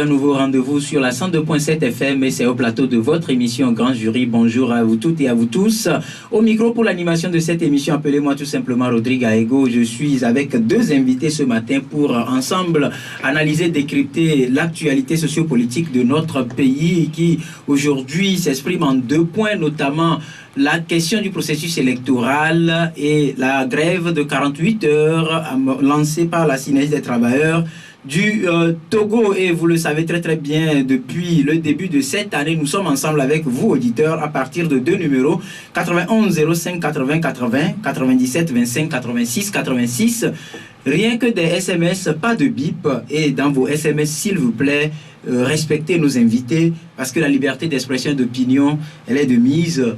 un nouveau rendez-vous sur la 102.7 FM et c'est au plateau de votre émission Grand Jury. Bonjour à vous toutes et à vous tous. Au micro pour l'animation de cette émission, appelez-moi tout simplement Rodrigue Aego. Je suis avec deux invités ce matin pour ensemble analyser, décrypter l'actualité sociopolitique de notre pays qui aujourd'hui s'exprime en deux points, notamment la question du processus électoral et la grève de 48 heures lancée par la synergie des travailleurs du Togo. Et vous le savez très très bien, depuis le début de cette année, nous sommes ensemble avec vous auditeurs à partir de deux numéros 91 05 80 80, 97 25 86 86. Rien que des SMS, pas de bip. Et dans vos SMS, s'il vous plaît, respectez nos invités parce que la liberté d'expression et d'opinion, elle est de mise.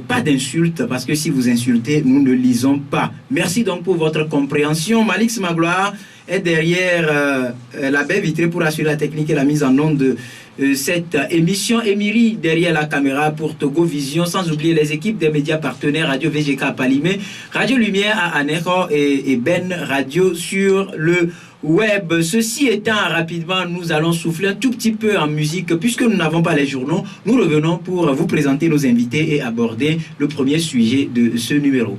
Pas d'insultes parce que si vous insultez, nous ne lisons pas. Merci donc pour votre compréhension. Malix Magloire est derrière la baie vitrée pour assurer la technique et la mise en onde de cette émission. Émirie derrière la caméra pour Togo Vision, sans oublier les équipes des médias partenaires Radio VGK à Palimé, Radio Lumière à Anéro et Ben Radio sur le web. Ceci étant, rapidement, nous allons souffler un tout petit peu en musique puisque nous n'avons pas les journaux. Nous revenons pour vous présenter nos invités et aborder le premier sujet de ce numéro.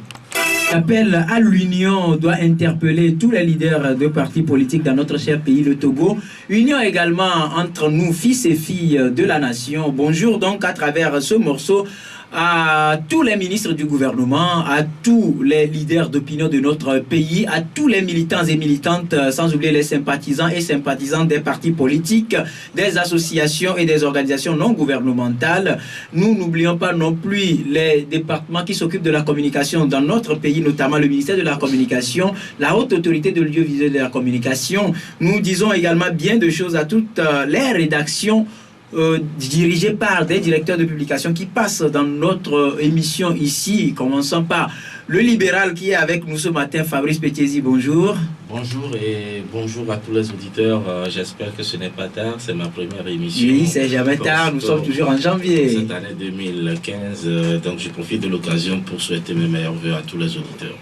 L'appel à l'union doit interpeller tous les leaders de partis politiques dans notre cher pays, le Togo. Union également entre nous, fils et filles de la nation. Bonjour donc à travers ce morceau à tous les ministres du gouvernement, à tous les leaders d'opinion de notre pays, à tous les militants et militantes, sans oublier les sympathisants et sympathisantes des partis politiques, des associations et des organisations non gouvernementales. Nous n'oublions pas non plus les départements qui s'occupent de la communication dans notre pays, notamment le ministère de la Communication, la Haute Autorité de l'Audiovisuel de la Communication. Nous disons également bien de choses à toutes les rédactions dirigé par des directeurs de publication qui passent dans notre émission ici, commençant par le libéral qui est avec nous ce matin, Fabrice Pétiesi, bonjour. Bonjour et bonjour à tous les auditeurs, j'espère que ce n'est pas tard, c'est ma première émission. Oui, c'est jamais tard, nous sommes toujours en janvier. Cette année 2015, donc je profite de l'occasion pour souhaiter mes meilleurs vœux à tous les auditeurs.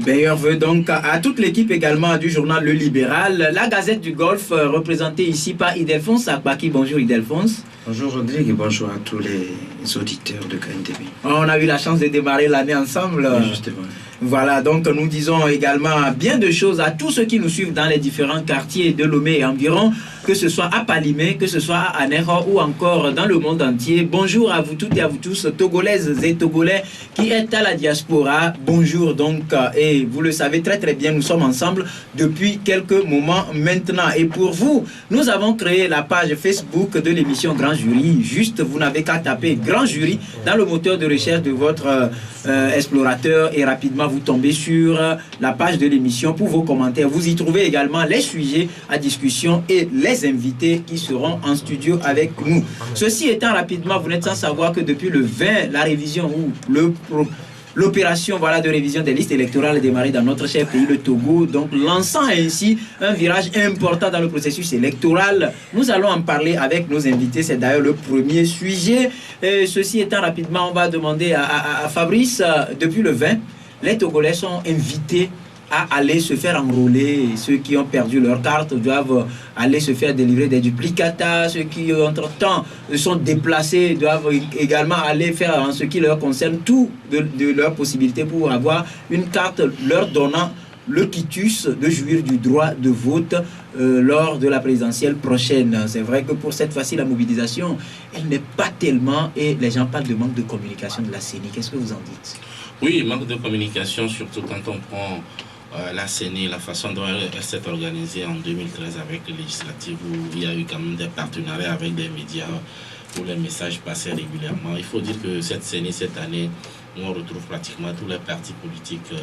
Meilleurs vœux donc à toute l'équipe également du journal Le Libéral, la Gazette du Golfe, représentée ici par Idelphonse Akbaki. Bonjour Idelphonse. Bonjour Rodrigue et bonjour à tous les auditeurs de KNTV. On a eu la chance de démarrer l'année ensemble. Oui, justement. Voilà, donc nous disons également bien de choses à tous ceux qui nous suivent dans les différents quartiers de Lomé et environ, que ce soit à Palimé, que ce soit à Anéro ou encore dans le monde entier. Bonjour à vous toutes et à vous tous, Togolaises et Togolais qui êtes à la diaspora. Bonjour donc, et vous le savez très très bien, nous sommes ensemble depuis quelques moments maintenant. Et pour vous, nous avons créé la page Facebook de l'émission Grand Jury. Juste, vous n'avez qu'à taper Grand Jury dans le moteur de recherche de votre explorateur et rapidement vous tombez sur la page de l'émission pour vos commentaires. Vous y trouvez également les sujets à discussion et les invités qui seront en studio avec nous. Ceci étant, rapidement, vous n'êtes sans savoir que depuis le 20, la révision ou l'opération de révision des listes électorales est démarrée dans notre cher pays, le Togo, donc lançant ainsi un virage important dans le processus électoral. Nous allons en parler avec nos invités, c'est d'ailleurs le premier sujet. Et ceci étant, rapidement, on va demander à Fabrice, depuis le 20, les Togolais sont invités à aller se faire enrôler. Ceux qui ont perdu leur carte doivent aller se faire délivrer des duplicata. Ceux qui, entre-temps, sont déplacés doivent également aller faire, en ce qui leur concerne, tout de leurs possibilités pour avoir une carte leur donnant le quitus de jouir du droit de vote lors de la présidentielle prochaine. C'est vrai que pour cette fois-ci, la mobilisation, elle n'est pas tellement... Et les gens parlent de manque de communication de la CENI. Qu'est-ce que vous en dites? Oui, manque de communication, surtout quand on prend la CENI, la façon dont elle s'est organisée en 2013 avec les législatives, où il y a eu quand même des partenariats avec des médias où les messages passaient régulièrement. Il faut dire que cette CENI, cette année, on retrouve pratiquement tous les partis politiques,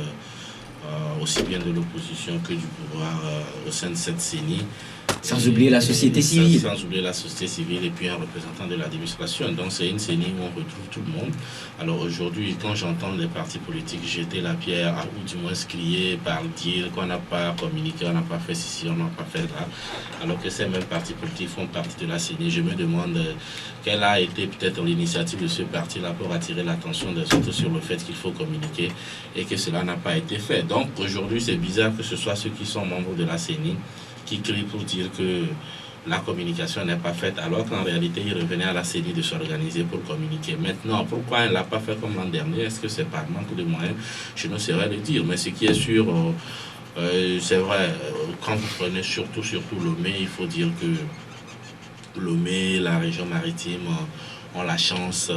aussi bien de l'opposition que du pouvoir au sein de cette CENI. Sans oublier la société civile. Sans oublier la société civile et puis un représentant de l'administration. Donc c'est une CENI où on retrouve tout le monde. Alors aujourd'hui, quand j'entends les partis politiques jeter la pierre, ou du moins crier, dire qu'on n'a pas communiqué, on n'a pas fait ceci, on n'a pas fait là, alors que ces mêmes partis politiques font partie de la CENI, je me demande quelle a été peut-être l'initiative de ce parti-là pour attirer l'attention des autres sur le fait qu'il faut communiquer et que cela n'a pas été fait. Donc aujourd'hui, c'est bizarre que ce soit ceux qui sont membres de la CENI qui crient pour dire que la communication n'est pas faite, alors qu'en réalité, il revenait à la CENI de s'organiser pour communiquer. Maintenant, pourquoi elle ne l'a pas fait comme l'an dernier? Est-ce que c'est par manque de moyens? Je ne saurais le dire, mais ce qui est sûr, c'est vrai, quand vous prenez surtout Lomé, il faut dire que Lomé, la région maritime, ont la chance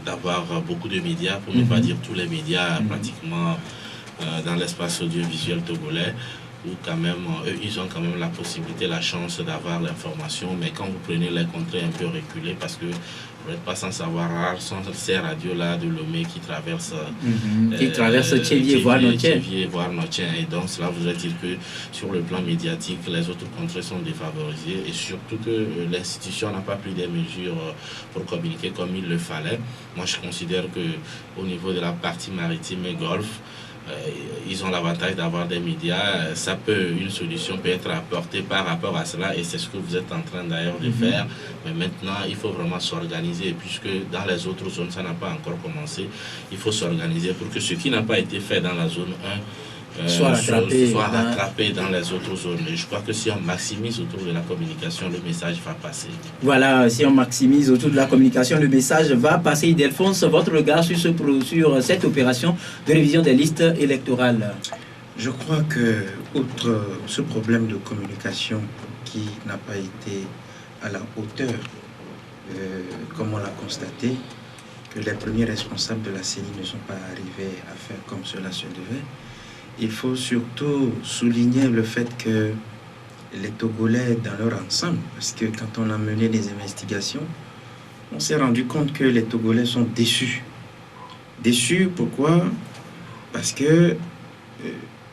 d'avoir beaucoup de médias, pour ne pas dire tous les médias pratiquement dans l'espace audiovisuel togolais, où quand même, eux, ils ont quand même la possibilité, la chance d'avoir l'information, mais quand vous prenez les contrées un peu reculées, parce que vous n'êtes pas sans savoir, sont ces radios-là de Lomé qui traversent Tchévier, voire Notien. Et donc, cela voudrait dire que sur le plan médiatique, les autres contrées sont défavorisées, et surtout que l'institution n'a pas pris des mesures pour communiquer comme il le fallait. Moi, je considère qu'au niveau de la partie maritime et golfe, ils ont l'avantage d'avoir des médias. Une solution peut être apportée par rapport à cela, et c'est ce que vous êtes en train d'ailleurs de faire. Mais maintenant, il faut vraiment s'organiser, puisque dans les autres zones, ça n'a pas encore commencé. Il faut s'organiser pour que ce qui n'a pas été fait dans la zone 1 soit rattrapé dans les autres zones. Et je crois que si on maximise autour de la communication, le message va passer. Voilà, si on maximise autour de la communication, le message va passer. Ildefonse, votre regard sur cette opération de révision des listes électorales? Je crois que, outre ce problème de communication qui n'a pas été à la hauteur, comme on l'a constaté, que les premiers responsables de la CENI ne sont pas arrivés à faire comme cela se devait, il faut surtout souligner le fait que les Togolais dans leur ensemble, parce que quand on a mené les investigations, on s'est rendu compte que les Togolais sont déçus. Déçus, pourquoi? Parce que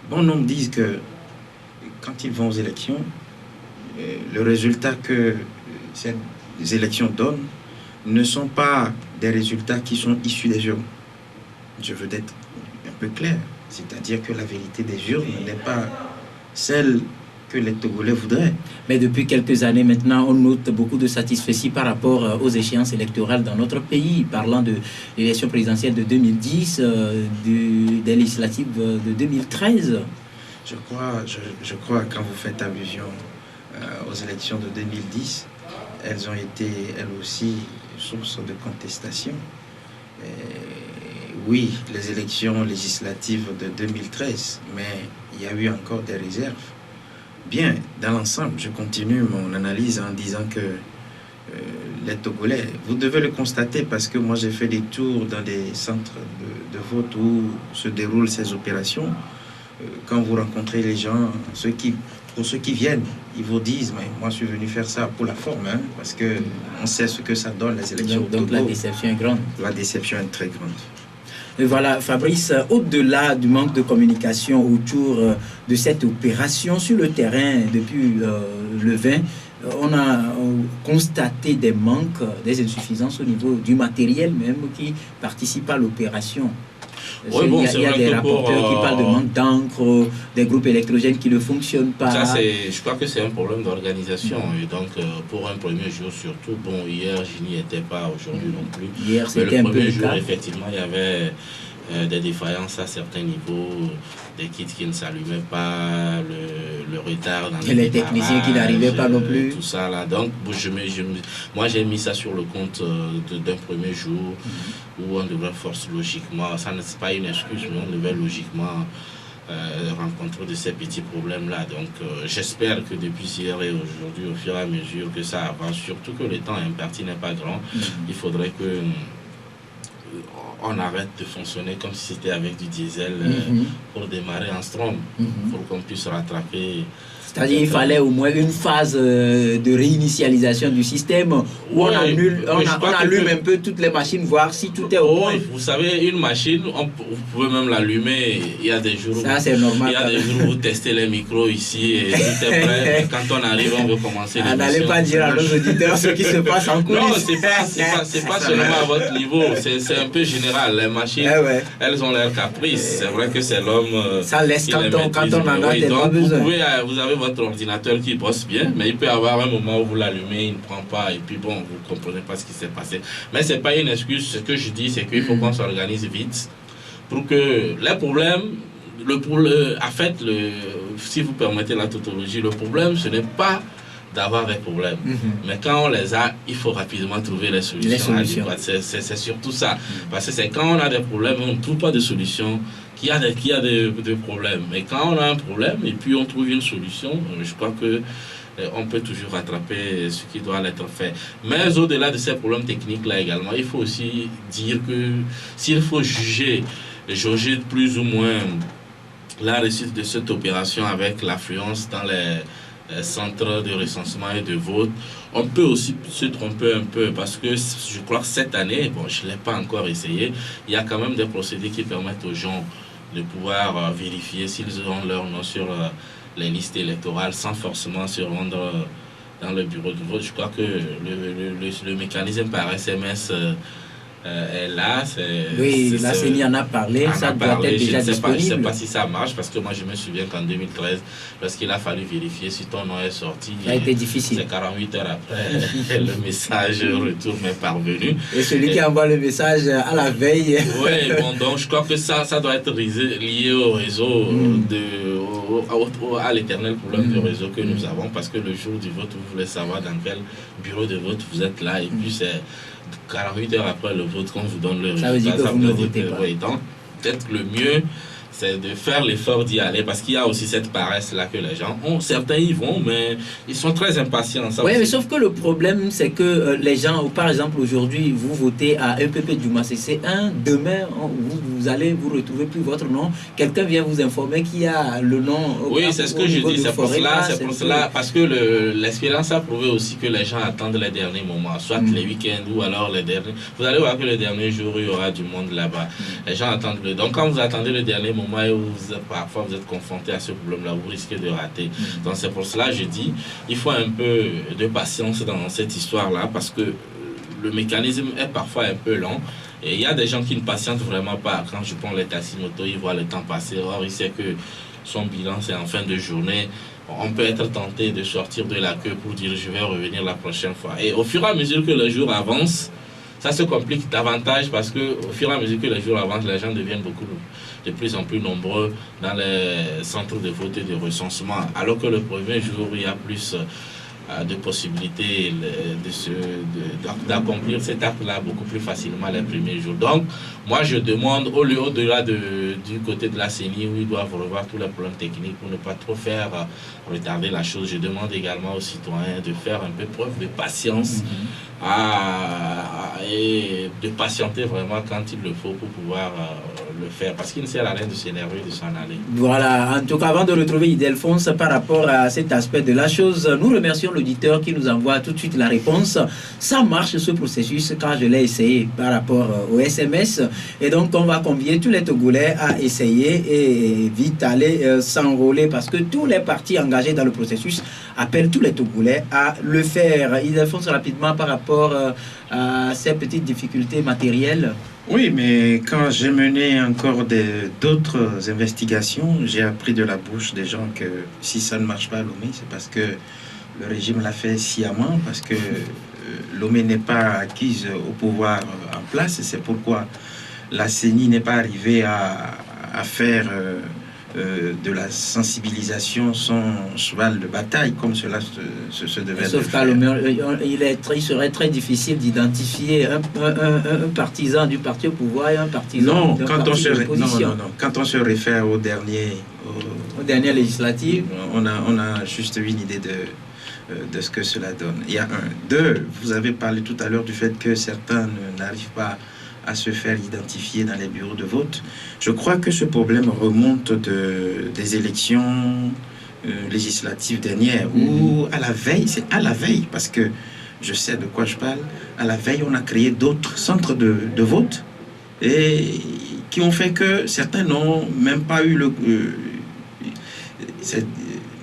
bon nombre disent que quand ils vont aux élections, le résultat que ces élections donnent ne sont pas des résultats qui sont issus des urnes. Je veux être un peu clair. C'est-à-dire que la vérité des urnes n'est pas celle que les Togolais voudraient. Mais depuis quelques années maintenant, on note beaucoup de satisfaction par rapport aux échéances électorales dans notre pays. Parlant de l'élection présidentielle de 2010, des législatives de 2013. Je crois quand vous faites allusion aux élections de 2010, elles ont été, elles aussi, source de contestation. Oui, les élections législatives de 2013, mais il y a eu encore des réserves. Bien, dans l'ensemble, je continue mon analyse en disant que les Togolais, vous devez le constater parce que moi j'ai fait des tours dans des centres de vote où se déroulent ces opérations. Quand vous rencontrez les gens, pour ceux qui viennent, ils vous disent, mais moi je suis venu faire ça pour la forme, hein, parce qu'on sait ce que ça donne les élections. Donc la déception est grande. La déception est très grande. Et voilà, Fabrice, au-delà du manque de communication autour de cette opération sur le terrain depuis le 20, on a constaté des manques, des insuffisances au niveau du matériel même qui participe à l'opération. Oui, bon, il y a des rapporteurs qui parlent de manque d'encre, des groupes électrogènes qui ne fonctionnent pas. Ça, je crois que c'est un problème d'organisation. Et donc, pour un premier jour surtout, bon, hier, je n'y étais pas, aujourd'hui non plus. Hier, c'était un peu le premier jour, effectivement, il y avait des défaillances à certains niveaux, des kits qui ne s'allumaient pas, le retard dans les techniciens qui n'arrivaient pas non plus. Tout ça, là. Donc, moi, j'ai mis ça sur le compte d'un premier jour où on devrait forcer logiquement, ça n'est pas une excuse, mais on devait logiquement rencontrer de ces petits problèmes-là. Donc, j'espère que depuis hier et aujourd'hui, au fur et à mesure que ça avance, surtout que le temps imparti n'est pas grand, il faudrait que on arrête de fonctionner comme si c'était avec du diesel pour démarrer en Strom, pour qu'on puisse rattraper. C'est-à-dire qu'il fallait au moins une phase de réinitialisation du système où on allume un peu toutes les machines, voir si tout est au point. Vous savez, une machine, vous pouvez même l'allumer. Il y a des jours, ça, c'est normal. Il y a des jours où vous testez les micros ici et tout est prêt. Quand on arrive, on veut commencer l'émission. N'allez pas dire à nos auditeurs ce qui se passe en coulisses. Non, c'est pas seulement à votre niveau, c'est un peu général. Les machines, elles ont leur caprice. C'est vrai que c'est l'homme. Ça laisse quand on en a tellement besoin. Vous avez votre ordinateur qui bosse bien, mais il peut y avoir un moment où vous l'allumez, il ne prend pas, et puis bon, vous ne comprenez pas ce qui s'est passé. Mais ce n'est pas une excuse. Ce que je dis, c'est qu'il faut qu'on s'organise vite pour que les problèmes, en fait, si vous permettez la tautologie, le problème, ce n'est pas d'avoir des problèmes. Mais quand on les a, il faut rapidement trouver les solutions. C'est surtout ça. Parce que c'est quand on a des problèmes, on ne trouve pas de solution, qu'il y a des problèmes. Mais quand on a un problème et puis on trouve une solution, je crois que on peut toujours rattraper ce qui doit être fait. Mais au-delà de ces problèmes techniques-là également, il faut aussi dire que s'il faut jauger plus ou moins la réussite de cette opération avec l'affluence dans les centres de recensement et de vote, on peut aussi se tromper un peu parce que je crois que cette année, bon, je ne l'ai pas encore essayé, il y a quand même des procédés qui permettent aux gens de pouvoir vérifier s'ils ont leur nom sur les listes électorales sans forcément se rendre dans le bureau de vote. Je crois que le mécanisme par SMS est là. Oui, la CENI en a parlé, ça doit être déjà disponible. Je ne sais pas si ça marche parce que moi je me souviens qu'en 2013, lorsqu'il a fallu vérifier si ton nom est sorti, ça a été difficile. C'est 48 heures après, le message retour m'est parvenu. Et celui qui envoie le message à la veille. Oui, bon, donc je crois que ça doit être lié au réseau, à l'éternel problème de réseau que nous avons, parce que le jour du vote, vous voulez savoir dans quel bureau de vote vous êtes là, et puis c'est 48 heures après le vote qu'on vous donne le résultat. Ça veut dire que vous ne votez pas. Oui, donc peut-être le mieux, c'est de faire l'effort d'y aller, parce qu'il y a aussi cette paresse-là que les gens ont. Certains y vont, mais ils sont très impatients. Oui, mais sauf que le problème, c'est que les gens, par exemple, aujourd'hui, vous votez à EPP du CC1, demain, vous allez vous retrouver plus votre nom. Quelqu'un vient vous informer qu'il y a le nom. Oui, c'est ce que je dis. C'est pour cela, parce que l'expérience a prouvé aussi que les gens attendent les derniers moments, soit les week-ends ou alors les derniers. Vous allez voir que le dernier jour, il y aura du monde là-bas. Les gens attendent donc quand vous attendez le dernier moment, et parfois vous êtes confronté à ce problème-là, vous risquez de rater. Donc c'est pour cela que je dis, il faut un peu de patience dans cette histoire-là, parce que le mécanisme est parfois un peu lent. Et il y a des gens qui ne patientent vraiment pas. Quand je prends les taxis moto, ils voient le temps passer. Or, il sait que son bilan, c'est en fin de journée. On peut être tenté de sortir de la queue pour dire je vais revenir la prochaine fois. Et au fur et à mesure que le jour avance, ça se complique davantage, parce que au fur et à mesure que les jours avancent, les gens deviennent de plus en plus nombreux dans les centres de vote et de recensement. Alors que le premier jour, il y a plus de possibilités d'accomplir cet acte-là beaucoup plus facilement les premiers jours. Donc, moi, je demande, au-delà du côté de la CENI, où ils doivent revoir tous les problèmes techniques pour ne pas trop faire retarder la chose, je demande également aux citoyens de faire un peu preuve de patience et de patienter vraiment quand il le faut pour pouvoir le faire, parce qu'il ne sert à rien de s'énerver, de s'en aller. Voilà, en tout cas, avant de retrouver Ildefonse par rapport à cet aspect de la chose, nous remercions l'auditeur qui nous envoie tout de suite la réponse. Ça marche ce processus, car je l'ai essayé par rapport au SMS, et donc on va convier tous les Togolais à essayer et vite aller s'enrôler, parce que tous les partis engagés dans le processus appellent tous les Togolais à le faire. Ildefonse, rapidement par rapport à ces petites difficultés matérielles. Oui, mais quand j'ai mené encore d'autres investigations, j'ai appris de la bouche des gens que si ça ne marche pas à Lomé, c'est parce que le régime l'a fait sciemment, parce que Lomé n'est pas acquise au pouvoir en place, et c'est pourquoi la CENI n'est pas arrivée à faire de la sensibilisation son cheval de bataille comme cela se devait de faire. Il serait très difficile d'identifier un partisan du parti au pouvoir et un partisan d'un parti de l'opposition. Non. Quand on se réfère aux dernières législatives, on a juste une idée de ce que cela donne. Il y a deux, vous avez parlé tout à l'heure du fait que certains n'arrivent pas à se faire identifier dans les bureaux de vote. Je crois que ce problème remonte des élections législatives dernières, où à la veille, c'est à la veille, parce que je sais de quoi je parle, à la veille, on a créé d'autres centres de vote, et qui ont fait que certains n'ont même pas eu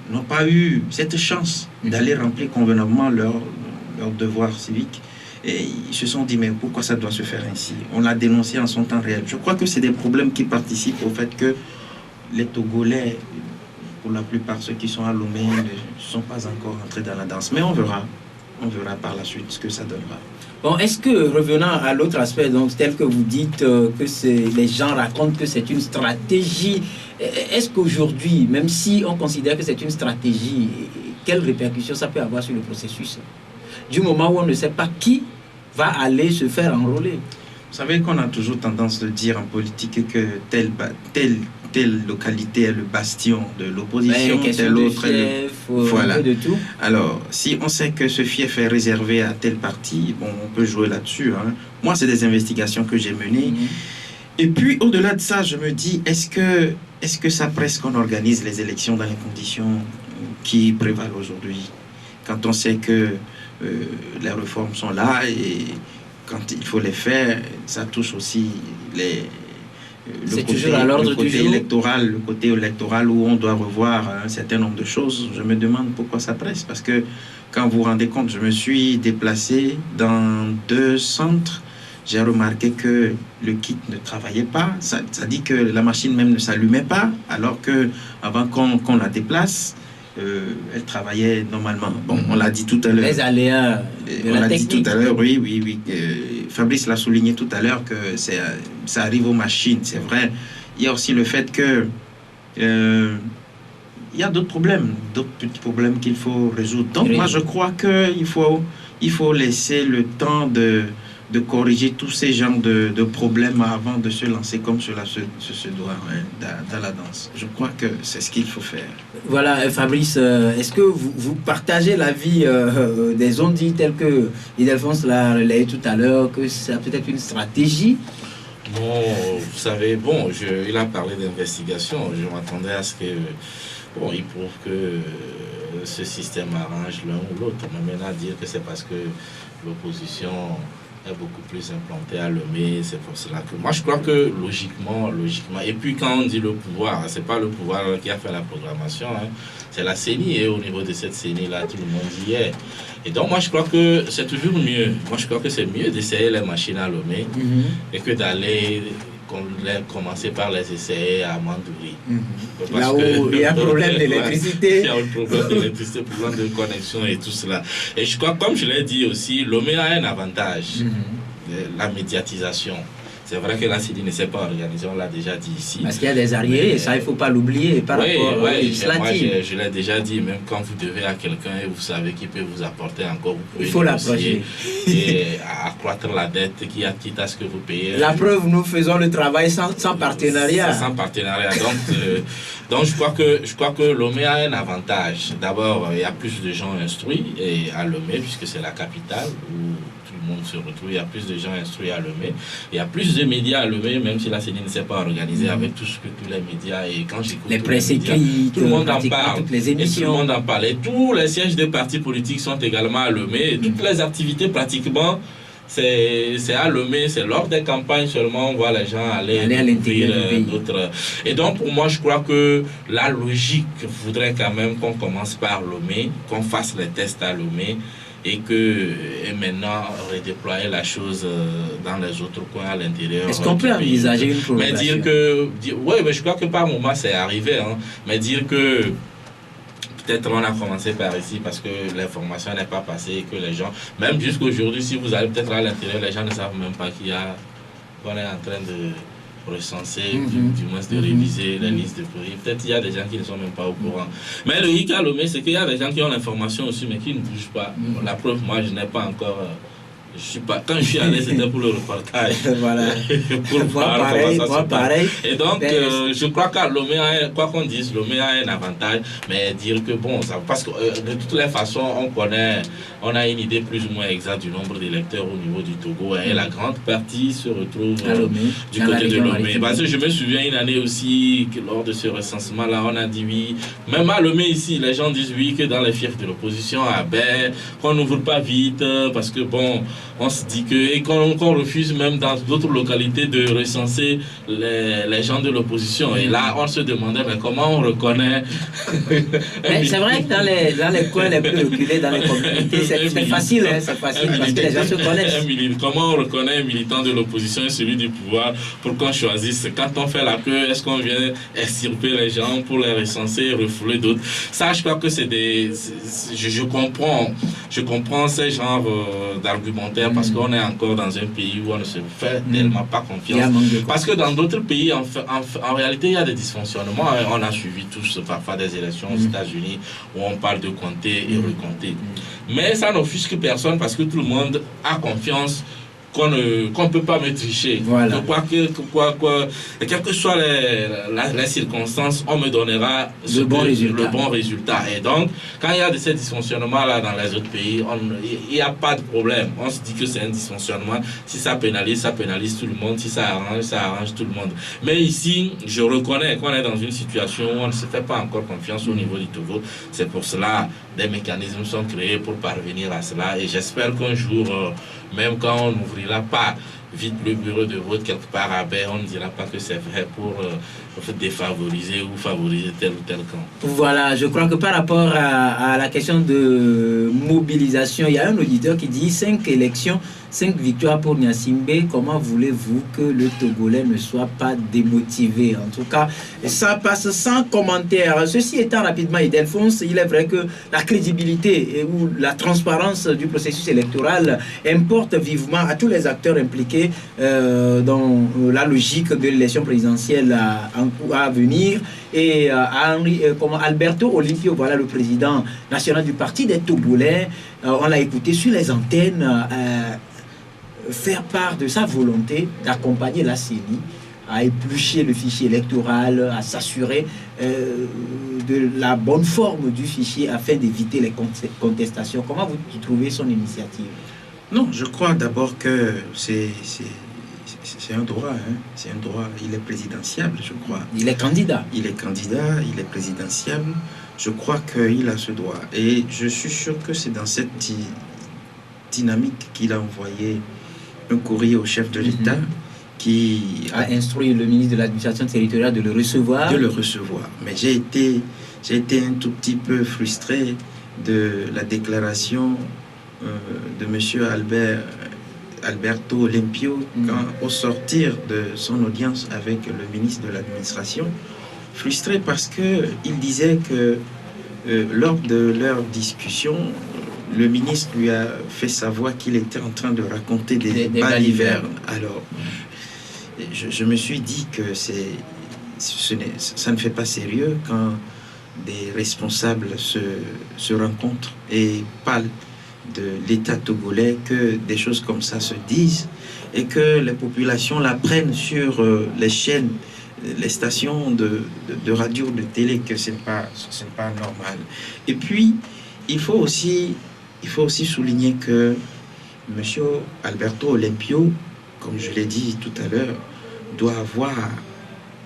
n'ont pas eu cette chance d'aller remplir convenablement leur devoir civique. Et ils se sont dit, mais pourquoi ça doit se faire ainsi? On l'a dénoncé en son temps réel. Je crois que c'est des problèmes qui participent au fait que les Togolais, pour la plupart ceux qui sont à Lomé, ne sont pas encore entrés dans la danse. Mais on verra par la suite ce que ça donnera. Bon, est-ce que, revenant à l'autre aspect, donc tel que vous dites que les gens racontent que c'est une stratégie, est-ce qu'aujourd'hui, même si on considère que c'est une stratégie, quelles répercussions ça peut avoir sur le processus. Du moment où on ne sait pas qui va aller se faire enrôler. Vous savez qu'on a toujours tendance de dire en politique que telle localité est le bastion de l'opposition, telle autre est le... Voilà. De tout. Alors, si on sait que ce fief est réservé à tel parti, bon, on peut jouer là-dessus. Hein. Moi, c'est des investigations que j'ai menées. Et puis, au-delà de ça, je me dis, est-ce que ça presse qu'on organise les élections dans les conditions qui prévalent aujourd'hui, quand on sait que les réformes sont là et quand il faut les faire, ça touche aussi le côté électoral où on doit revoir un certain nombre de choses. Je me demande pourquoi ça presse, parce que quand vous vous rendez compte, je me suis déplacé dans 2 centres, j'ai remarqué que le kit ne travaillait pas, ça dit que la machine même ne s'allumait pas, alors que avant qu'on la déplace, elle travaillait normalement. Bon, on l'a dit tout à l'heure. Les aléas de la technique. Dit tout à l'heure, oui. Fabrice l'a souligné tout à l'heure que ça arrive aux machines, c'est vrai. Il y a aussi le fait que il y a d'autres petits problèmes qu'il faut résoudre. Donc, moi, je crois qu'il faut laisser le temps de corriger tous ces genres de problèmes avant de se lancer comme cela se doit dans la danse. Je crois que c'est ce qu'il faut faire. Voilà, Fabrice, est-ce que vous partagez l'avis des ondits tels que Ildefonse l'a relayé tout à l'heure, que c'est peut-être une stratégie? Bon, vous savez, il a parlé d'investigation. Je m'attendais à ce que... il prouve que ce système arrange l'un ou l'autre. Mais maintenant, dire que c'est parce que l'opposition est beaucoup plus implantée à Lomé, c'est pour cela que... Moi, je crois que logiquement... Et puis, quand on dit le pouvoir, c'est pas le pouvoir qui a fait la programmation, hein, c'est la CENI, et au niveau de cette CENI-là, tout le monde y est. Et donc, moi, je crois que c'est toujours mieux. Moi, je crois que c'est mieux d'essayer les machines à Lomé et que d'aller... commencer par les essayer à Mandouri. Là où il y a un problème d'électricité. Il y a un problème d'électricité, problème de connexion et tout cela. Et je crois, comme je l'ai dit aussi, Lomé a un avantage, la médiatisation. C'est vrai que la CENI ne s'est pas organisée, on l'a déjà dit ici. Parce qu'il y a des arriérés, et ça, il ne faut pas l'oublier par rapport à législative. Moi, je l'ai déjà dit, même quand vous devez à quelqu'un et vous savez qu'il peut vous apporter encore, vous pouvez il faut l'approcher. Et accroître la dette quitte à ce que vous payez. La preuve, nous faisons le travail sans partenariat. Sans partenariat. Donc je crois que Lomé a un avantage. D'abord, il y a plus de gens instruits et à Lomé, puisque c'est la capitale où tout le monde se retrouve. Il y a plus de gens instruits à Lomé. Il y a plus de médias à Lomé, même si la CENI ne s'est pas organisée avec tout ce que tous les médias. Et quand j'écoute les presses écrites, tout le monde en parle. Toutes les émissions. Et tout le monde en parle. Et tous les sièges des partis politiques sont également à Lomé. Et toutes les activités pratiquement, c'est à Lomé, c'est lors des campagnes seulement on voit les gens aller à l'intérieur d'autres. Et donc pour moi je crois que la logique voudrait quand même qu'on commence par Lomé, qu'on fasse les tests à Lomé et maintenant redéployer la chose dans les autres coins à l'intérieur. Est-ce qu'on peut envisager une prolongation? Mais je crois que par moment c'est arrivé, hein, mais dire que peut-être on a commencé par ici parce que l'information n'est pas passée, que les gens, même jusqu'aujourd'hui, si vous allez peut-être à l'intérieur, les gens ne savent même pas qu'on est en train de recenser, du moins de réviser les listes de prix. Peut-être il y a des gens qui ne sont même pas au courant. Mais le hic à Lomé, c'est qu'il y a des gens qui ont l'information aussi, mais qui ne bougent pas. La preuve, moi, je n'ai pas encore... quand je suis allé, c'était pour le reportage. Voilà. Pour voir comment ça se passe. Et donc, mais je crois qu'à Lomé, quoi qu'on dise, Lomé a un avantage, mais dire que bon, parce que de toutes les façons, on a une idée plus ou moins exacte du nombre d'électeurs au niveau du Togo, et la grande partie se retrouve du côté de Lomé. Parce que je me souviens une année aussi, que lors de ce recensement-là, on a dit oui, même à Lomé ici, les gens disent oui, que dans les fiefs de l'opposition, à Baie, qu'on n'ouvre pas vite, parce que bon, on se dit que, et qu'on refuse même dans d'autres localités de recenser les gens de l'opposition. Et là, on se demandait, mais comment on reconnaît... c'est vrai que dans les coins les plus reculés, dans les communautés, c'est facile, hein, c'est facile parce que les gens se connaissent. Comment on reconnaît un militant de l'opposition et celui du pouvoir pour qu'on choisisse? Quand on fait la queue, est-ce qu'on vient extirper les gens pour les recenser, refouler d'autres? Ça, je crois que c'est des... Je comprends ces genres d'arguments volontaire parce qu'on est encore dans un pays où on ne se fait tellement pas confiance. Parce que dans d'autres pays, en réalité, il y a des dysfonctionnements. On a suivi tous parfois des élections aux États-Unis où on parle de compter et recompter. Mais ça n'offusque personne parce que tout le monde a confiance qu'on ne peut pas me tricher. Voilà. Je crois que quelles que soient les circonstances, on me donnera le bon résultat. Et donc, quand il y a de ces dysfonctionnements-là dans les autres pays, il n'y a pas de problème. On se dit que c'est un dysfonctionnement. Si ça pénalise tout le monde. Si ça arrange tout le monde. Mais ici, je reconnais qu'on est dans une situation où on ne se fait pas encore confiance au niveau du Togo. C'est pour cela des mécanismes sont créés pour parvenir à cela. Et j'espère qu'un jour, même quand on n'ouvrira pas vite le bureau de vote quelque part à Baie, on ne dira pas que c'est vrai pour défavoriser ou favoriser tel ou tel camp. Voilà, je crois que par rapport à la question de mobilisation, il y a un auditeur qui dit 5 élections, 5 victoires pour Gnassingbé. Comment voulez-vous que le Togolais ne soit pas démotivé? En tout cas, ça passe sans commentaire. Ceci étant, rapidement, Ildefonse, il est vrai que la crédibilité ou la transparence du processus électoral importe vivement à tous les acteurs impliqués dans la logique de l'élection présidentielle à venir. Et à Alberto Olympio, voilà le président national du parti des Togolais, on l'a écouté sur les antennes faire part de sa volonté d'accompagner la CENI à éplucher le fichier électoral, à s'assurer de la bonne forme du fichier afin d'éviter les contestations. Comment vous trouvez son initiative? Non, je crois d'abord que c'est un droit, hein. C'est un droit. Il est présidentiable, je crois. Il est candidat. Il est candidat, il est présidentiable. Je crois qu'il a ce droit. Et je suis sûr que c'est dans cette dynamique qu'il a envoyé un courrier au chef de l'État qui a instruit le ministre de l'administration territoriale de le recevoir. Mais j'ai été un tout petit peu frustré de la déclaration de M. Alberto Olympio quand, au sortir de son audience avec le ministre de l'administration, frustré parce qu'il disait que lors de leur discussion, le ministre lui a fait savoir qu'il était en train de raconter des balivernes. Alors, je me suis dit que ça ne fait pas sérieux quand des responsables se rencontrent et parlent de l'État togolais, que des choses comme ça se disent et que les populations l'apprennent sur les chaînes, les stations de radio, de télé, que ce n'est pas normal. Et puis, il faut aussi souligner que M. Alberto Olympio, comme je l'ai dit tout à l'heure, doit avoir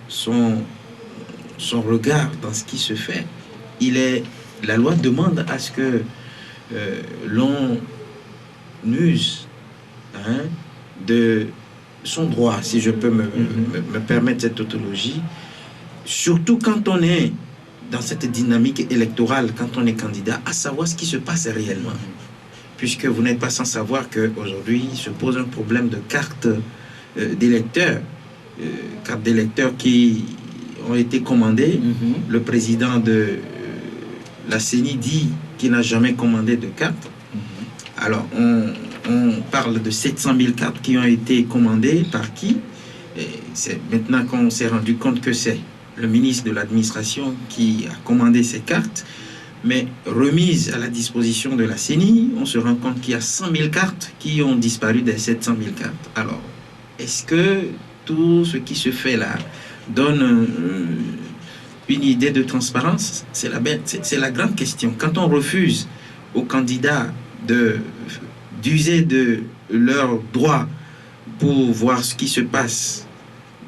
son regard dans ce qui se fait. La loi demande à ce que l'on use de son droit, si je peux me permettre cette tautologie, surtout quand on est dans cette dynamique électorale, quand on est candidat, à savoir ce qui se passe réellement. Puisque vous n'êtes pas sans savoir qu'aujourd'hui se pose un problème de cartes d'électeurs, cartes d'électeurs qui ont été commandées. Le président de la CENI dit qu'il n'a jamais commandé de cartes. Alors, on parle de 700 000 cartes qui ont été commandées par qui? C'est maintenant qu'on s'est rendu compte que c'est le ministre de l'administration qui a commandé ces cartes, mais remises à la disposition de la CENI, on se rend compte qu'il y a 100 000 cartes qui ont disparu des 700 000 cartes. Alors, est-ce que tout ce qui se fait là donne une idée de transparence? C'est la grande question. Quand on refuse aux candidats d'user de leur droit pour voir ce qui se passe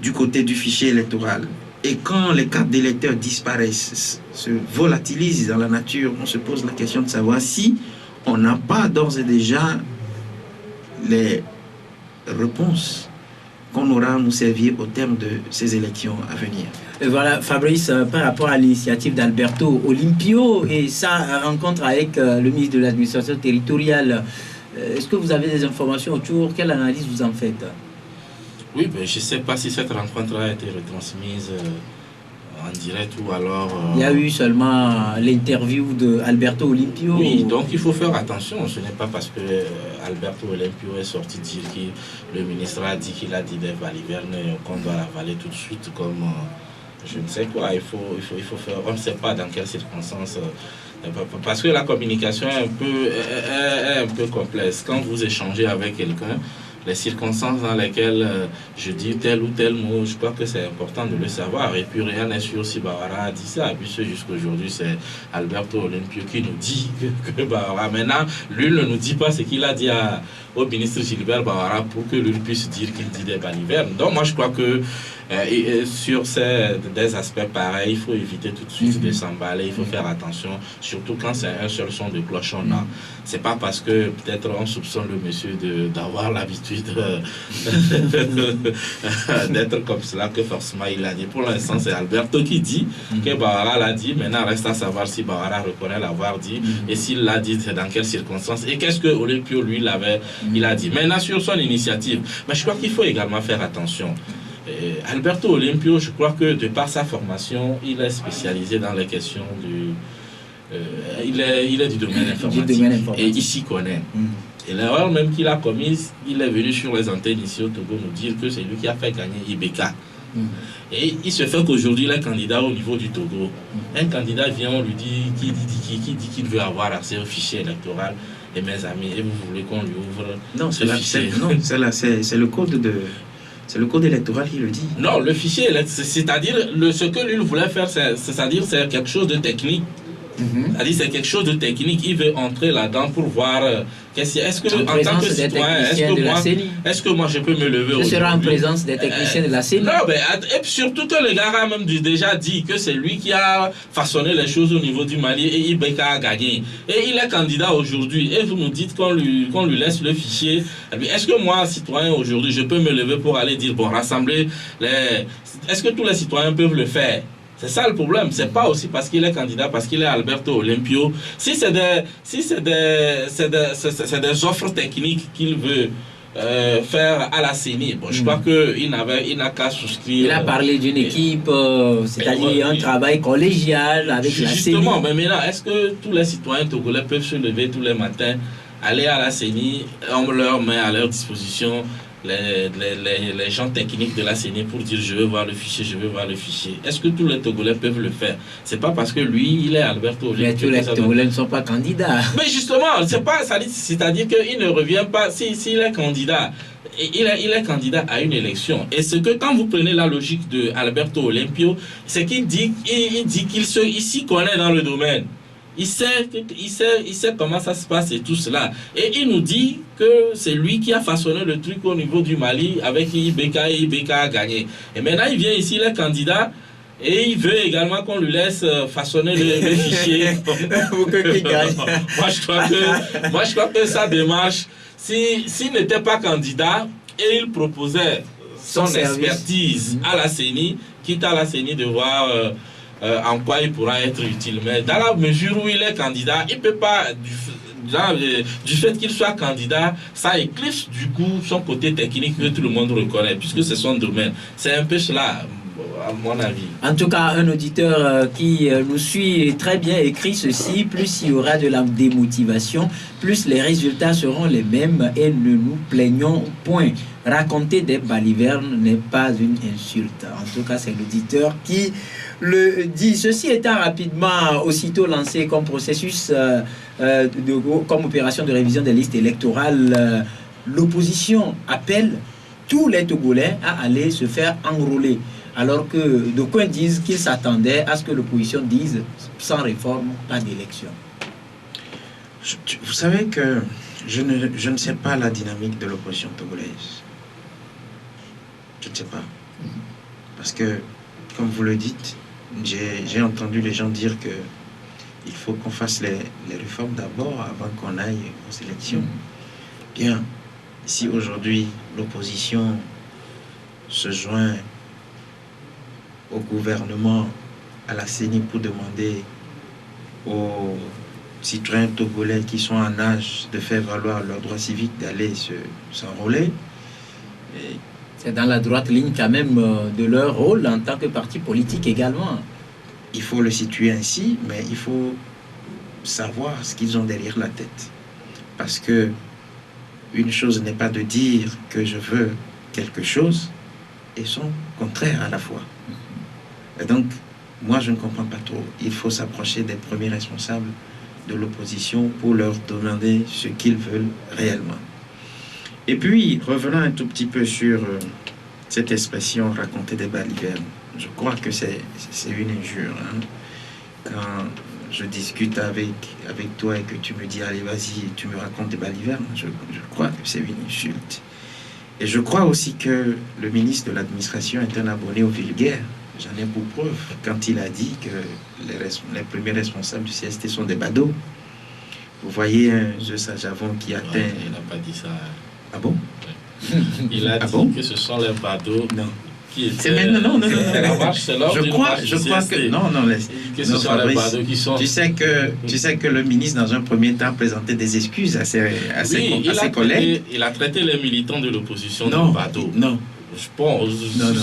du côté du fichier électoral, et quand les cartes d'électeurs disparaissent, se volatilisent dans la nature, on se pose la question de savoir si on n'a pas d'ores et déjà les réponses qu'on aura à nous servir au terme de ces élections à venir. Et voilà, Fabrice, par rapport à l'initiative d'Alberto Olympio et sa rencontre avec le ministre de l'administration territoriale, est-ce que vous avez des informations autour? Quelle analyse vous en faites? Oui, ben, je ne sais pas si cette rencontre a été retransmise en direct ou alors... Il y a eu seulement l'interview d'Alberto Olimpio. Oui, donc il faut faire attention. Ce n'est pas parce que Alberto Olimpio est sorti dire que le ministre a dit qu'il a dit des balivernes qu'on doit l'avaler tout de suite comme je ne sais quoi. Il faut faire... On ne sait pas dans quelles circonstances... Parce que la communication est un peu complexe. Quand vous échangez avec quelqu'un, les circonstances dans lesquelles je dis tel ou tel mot, je crois que c'est important de le savoir. Et puis rien n'est sûr si Bawara a dit ça. Et puis jusqu'aujourd'hui, c'est Alberto Olimpio qui nous dit que Bawara. Maintenant, lui ne nous dit pas ce qu'il a dit au ministre Gilbert Bawara pour que lui puisse dire qu'il dit des balivernes. Donc moi, je crois que sur des aspects pareils, il faut éviter tout de suite de s'emballer. Il faut faire attention, surtout quand c'est un seul son de cloche on a. C'est pas parce que peut-être on soupçonne le monsieur d'avoir l'habitude d'être comme cela que forcément il a dit. Pour l'instant, c'est Alberto qui dit que Bawara l'a dit. Maintenant, reste à savoir si Bawara reconnaît l'avoir dit et s'il l'a dit, c'est dans quelles circonstances et qu'est-ce que Olimpio lui il a dit. Maintenant, sur son initiative, mais je crois qu'il faut également faire attention. Alberto Olimpio, je crois que de par sa formation, il est spécialisé dans les questions il est du domaine informatique et il s'y connaît. Et l'erreur même qu'il a commise, il est venu sur les antennes ici au Togo nous dire que c'est lui qui a fait gagner IBK. Et il se fait qu'aujourd'hui, il est candidat au niveau du Togo. Un candidat vient, on lui dit, qui dit qu'il veut avoir accès au fichier électoral. Et mes amis, et vous voulez qu'on lui ouvre ce fichier? Non, c'est le code de... C'est le code électoral qui le dit. Non, le fichier, c'est-à-dire ce que lui voulait faire, c'est-à-dire c'est quelque chose de technique. C'est-à-dire c'est quelque chose de technique. Il veut entrer là-dedans pour voir est-ce que en tant que citoyen, est-ce que moi je peux me lever aujourd'hui? Ce sera en présence des techniciens de la CENI. Non, mais et surtout que le gars a même déjà dit que c'est lui qui a façonné les choses au niveau du Mali et IBK a gagné. Et il est candidat aujourd'hui. Et vous nous dites qu'on lui laisse le fichier. Est-ce que moi, citoyen aujourd'hui, je peux me lever pour aller dire bon, rassembler les... Est-ce que tous les citoyens peuvent le faire? C'est ça le problème. C'est pas aussi parce qu'il est candidat, parce qu'il est Alberto Olimpio. Si c'est des offres techniques qu'il veut faire à la CENI, bon, je crois qu'il n'a qu'à souscrire. Il a parlé d'une équipe, c'est-à-dire un travail collégial avec la CENI. Justement, mais maintenant, est-ce que tous les citoyens togolais peuvent se lever tous les matins, aller à la CENI, on leur met à leur disposition les gens techniques de la CENI pour dire je veux voir le fichier, je veux voir le fichier. Est-ce que tous les Togolais peuvent le faire? C'est pas parce que lui, il est Alberto Olimpio. Mais tous les Togolais ne sont pas candidats. Mais justement, c'est-à-dire qu'il ne revient pas, s'il est candidat, il est candidat à une élection. Et ce que quand vous prenez la logique de Alberto Olimpio, c'est qu'il dit qu'il s'y connaît dans le domaine. Il sait comment ça se passe et tout cela. Et il nous dit que c'est lui qui a façonné le truc au niveau du Mali avec IBK et IBK a gagné. Et maintenant, il vient ici, il est candidat, et il veut également qu'on lui laisse façonner le fichier. Pour qu'il gagne. Moi, je crois que sa démarche, s'il n'était pas candidat et il proposait son expertise à la CENI, quitte à la CENI de voir... en quoi il pourra être utile. Mais dans la mesure où il est candidat, il ne peut pas, du fait qu'il soit candidat, ça éclipse du coup son côté technique que tout le monde reconnaît, puisque c'est son domaine. C'est un peu cela, à mon avis. En tout cas, un auditeur qui nous suit très bien écrit ceci: plus il y aura de la démotivation, plus les résultats seront les mêmes et ne nous plaignons point. Raconter des balivernes n'est pas une insulte. En tout cas, c'est l'auditeur qui le dit. Ceci étant rapidement aussitôt lancé comme processus, comme opération de révision des listes électorales, l'opposition appelle tous les Togolais à aller se faire enrôler. Alors que d'aucuns disent qu'ils s'attendaient à ce que l'opposition dise sans réforme, pas d'élection. Vous savez que je ne sais pas la dynamique de l'opposition togolaise. Je ne sais pas. Parce que, comme vous le dites, j'ai entendu les gens dire que il faut qu'on fasse les réformes d'abord avant qu'on aille aux élections. Bien, si aujourd'hui l'opposition se joint au gouvernement, à la CENI pour demander aux citoyens togolais qui sont en âge de faire valoir leurs droits civiques d'aller s'enrôler, C'est dans la droite ligne quand même de leur rôle en tant que parti politique également. Il faut le situer ainsi, mais il faut savoir ce qu'ils ont derrière la tête. Parce que une chose n'est pas de dire que je veux quelque chose et son contraire à la fois. Et donc, moi, je ne comprends pas trop. Il faut s'approcher des premiers responsables de l'opposition pour leur demander ce qu'ils veulent réellement. Et puis, revenons un tout petit peu sur cette expression « raconter des balivernes ». Je crois que c'est une injure. Hein. Quand je discute avec toi et que tu me dis « allez, vas-y, tu me racontes des balivernes », je crois que c'est une insulte. Et je crois aussi que le ministre de l'administration est un abonné au vulgaire. J'en ai pour preuve quand il a dit que les premiers responsables du CST sont des badauds. Vous voyez un jeu Sajavon qui atteint... Ouais, il n'a pas dit ça. Ah bon? Ouais. Il a dit que ce sont les badauds qui étaient... C'est maintenant, non. Je crois que... Non, que ce sont les badauds qui sont... Tu sais que le ministre, dans un premier temps, présentait des excuses à ses collègues. Il a traité les militants de l'opposition de badauds. Non. Je pense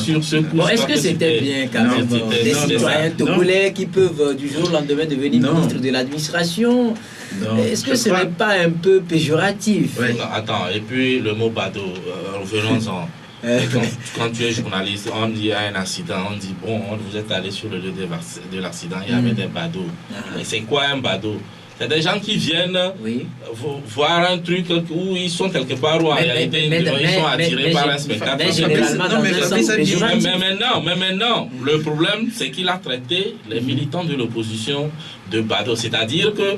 sur ce coup. Bon, est-ce que c'était bien quand même des citoyens togolais qui peuvent du jour au lendemain devenir ministre de l'administration? Est-ce que ce n'est pas un peu péjoratif? Non, attends, et puis le mot badaud, revenons-en. Quand tu es journaliste, on dit il y a un accident, on dit bon, vous êtes allé sur le lieu de l'accident, il y avait des badauds. Mais c'est quoi un badaud? C'est des gens qui viennent voir un truc où ils sont quelque part où en réalité ils sont attirés par un spectacle. Mais maintenant, le problème c'est qu'il a traité les militants de l'opposition de badauds. C'est-à-dire que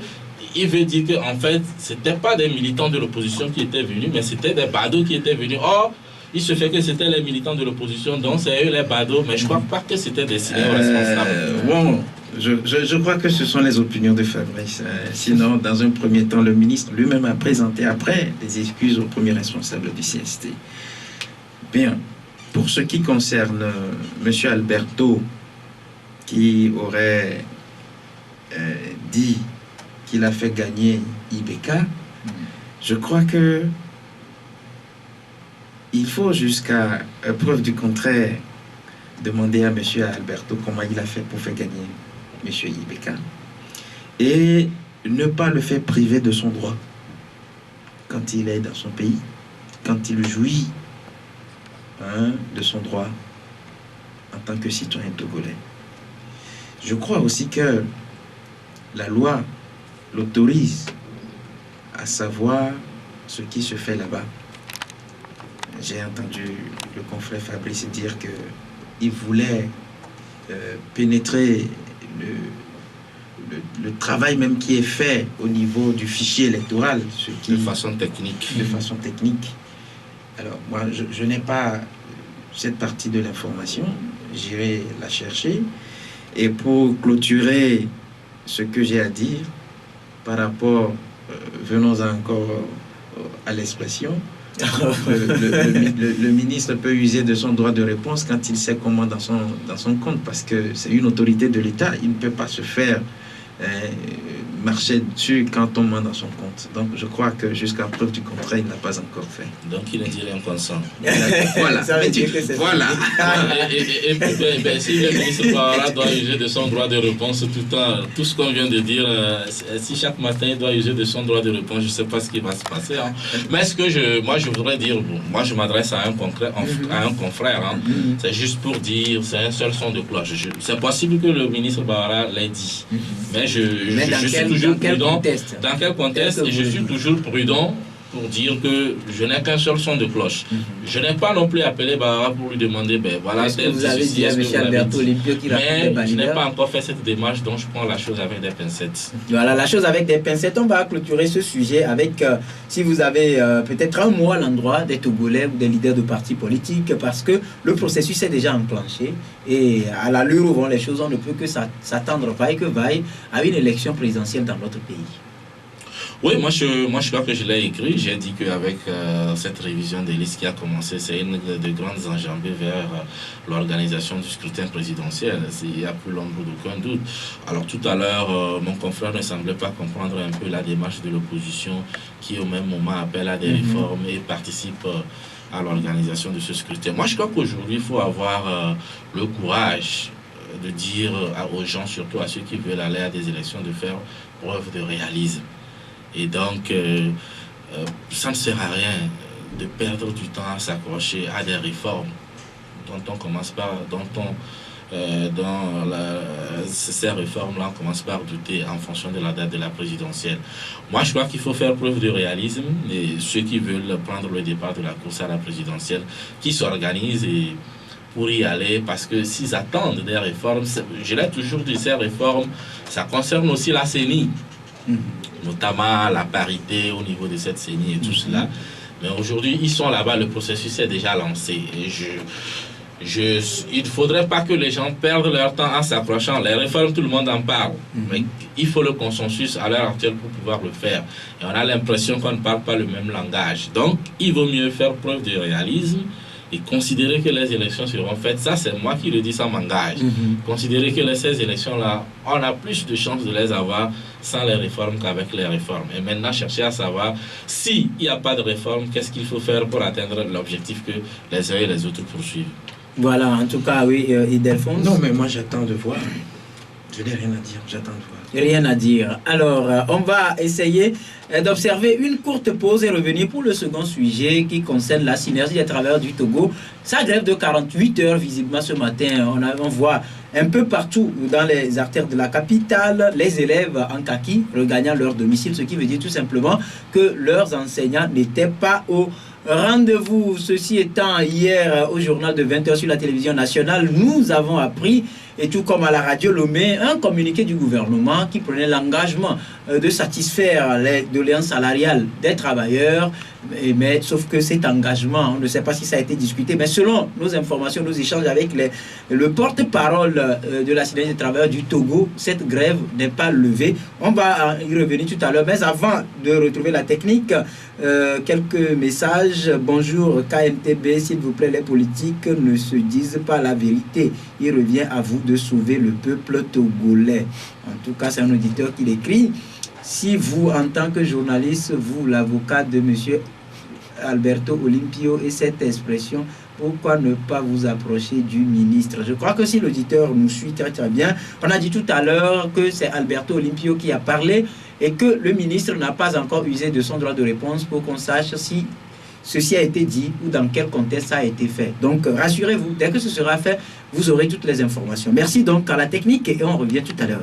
il veut dire qu'en fait, c'était pas des militants de l'opposition qui étaient venus, mais c'était des badauds qui étaient venus. Or, il se fait que c'était les militants de l'opposition, donc c'est eux les badauds, mais je crois pas que c'était destinés aux responsables. Bon. Je crois que ce sont les opinions de Fabrice. Sinon, dans un premier temps, le ministre lui-même a présenté après des excuses aux premiers responsables du CST. Bien, pour ce qui concerne M. Alberto, qui aurait dit qu'il a fait gagner IBK, je crois que il faut jusqu'à preuve du contraire demander à M. Alberto comment il a fait pour faire gagner M. IBK, et ne pas le faire priver de son droit quand il est dans son pays, quand il jouit de son droit en tant que citoyen togolais. Je crois aussi que la loi l'autorise à savoir ce qui se fait là-bas. J'ai entendu le confrère Fabrice dire qu'il voulait pénétrer le travail même qui est fait au niveau du fichier électoral. De façon technique. De façon technique. Alors, moi, je n'ai pas cette partie de l'information. J'irai la chercher. Et pour clôturer ce que j'ai à dire par rapport, venons encore à l'expression, le ministre peut user de son droit de réponse quand il sait comment dans son compte, parce que c'est une autorité de l'État, il ne peut pas se faire marcher dessus quand on ment dans son compte. Donc je crois que jusqu'à preuve du contraire, il n'a pas encore fait. Donc il ne dit rien consent. Voilà. Voilà. Et puis, si le ministre Bawara doit user de son droit de réponse tout ce qu'on vient de dire, si chaque matin il doit user de son droit de réponse, je ne sais pas ce qui va se passer. Hein. Mais ce que je voudrais dire, moi je m'adresse à un confrère, c'est juste pour dire, c'est un seul son de cloche. C'est possible que le ministre Bawara l'ait dit, mais je suis toujours prudent. Dans quel contexte? Et je suis toujours prudent pour dire que je n'ai qu'un seul son de cloche. Je n'ai pas non plus appelé Bawara pour lui demander, ben voilà, vous avez dit à M. Alberto Limpio qu'il a fait des mais je n'ai pas encore fait cette démarche, donc je prends la chose avec des pincettes. Voilà, la chose avec des pincettes. On va clôturer ce sujet avec, si vous avez peut-être un mot à l'endroit des Togolais ou des leaders de partis politiques, parce que le processus est déjà enclenché et à l'allure où vont les choses, on ne peut que s'attendre vaille que vaille à une élection présidentielle dans notre pays. Oui, moi je crois que je l'ai écrit. J'ai dit qu'avec cette révision des listes qui a commencé, c'est une de grandes enjambées vers l'organisation du scrutin présidentiel. Il n'y a plus l'ombre d'aucun doute. Alors tout à l'heure, mon confrère ne semblait pas comprendre un peu la démarche de l'opposition qui au même moment appelle à des réformes et participe à l'organisation de ce scrutin. Moi, je crois qu'aujourd'hui, il faut avoir le courage de dire aux gens, surtout à ceux qui veulent aller à des élections, de faire preuve de réalisme. Et donc, ça ne sert à rien de perdre du temps à s'accrocher à des réformes ces réformes-là, on commence par douter en fonction de la date de la présidentielle. Moi, je crois qu'il faut faire preuve de réalisme, et ceux qui veulent prendre le départ de la course à la présidentielle, qui s'organisent pour y aller, parce que s'ils attendent des réformes, je l'ai toujours dit, ces réformes, ça concerne aussi la CENI, notamment la parité au niveau de cette CENI et tout cela. Mais aujourd'hui, ils sont là-bas, le processus est déjà lancé. Et il ne faudrait pas que les gens perdent leur temps en s'approchant. Les réformes, tout le monde en parle. Mais il faut le consensus à l'heure actuelle pour pouvoir le faire. Et on a l'impression qu'on ne parle pas le même langage. Donc, il vaut mieux faire preuve de réalisme et considérer que les élections seront faites. Ça, c'est moi qui le dis, ça m'engage. Considérer que ces élections-là, on a plus de chances de les avoir sans les réformes qu'avec les réformes. Et maintenant, chercher à savoir s'il n'y a pas de réforme, qu'est-ce qu'il faut faire pour atteindre l'objectif que les uns et les autres poursuivent. Voilà, en tout cas, oui, Ildefonse. Non, mais moi, j'attends de voir. Je n'ai rien à dire, j'attends de voir. Rien à dire. Alors, on va essayer d'observer une courte pause et revenir pour le second sujet qui concerne la synergie des travailleurs du Togo. Sa grève de 48 heures, visiblement ce matin, on voit un peu partout dans les artères de la capitale, les élèves en kaki regagnant leur domicile, ce qui veut dire tout simplement que leurs enseignants n'étaient pas au rendez-vous. Ceci étant, hier au journal de 20h sur la télévision nationale, nous avons appris, et tout comme à la radio Lomé, un communiqué du gouvernement qui prenait l'engagement de satisfaire les doléances salariales des travailleurs. Mais sauf que cet engagement, on ne sait pas si ça a été discuté, mais selon nos informations, nos échanges avec le porte-parole de la synergie des travailleurs du Togo, cette grève n'est pas levée. On va y revenir tout à l'heure, mais avant de retrouver la technique, quelques messages. Bonjour KMTB, s'il vous plaît, les politiques ne se disent pas la vérité. Il revient à vous de sauver le peuple togolais. En tout cas, c'est un auditeur qui l'écrit. Si vous, en tant que journaliste, vous, l'avocat de M. Alberto Olimpio, et cette expression, pourquoi ne pas vous approcher du ministre? Je crois que si l'auditeur nous suit très très bien, on a dit tout à l'heure que c'est Alberto Olimpio qui a parlé et que le ministre n'a pas encore usé de son droit de réponse pour qu'on sache si ceci a été dit ou dans quel contexte ça a été fait. Donc rassurez-vous, dès que ce sera fait, vous aurez toutes les informations. Merci donc à la technique et on revient tout à l'heure.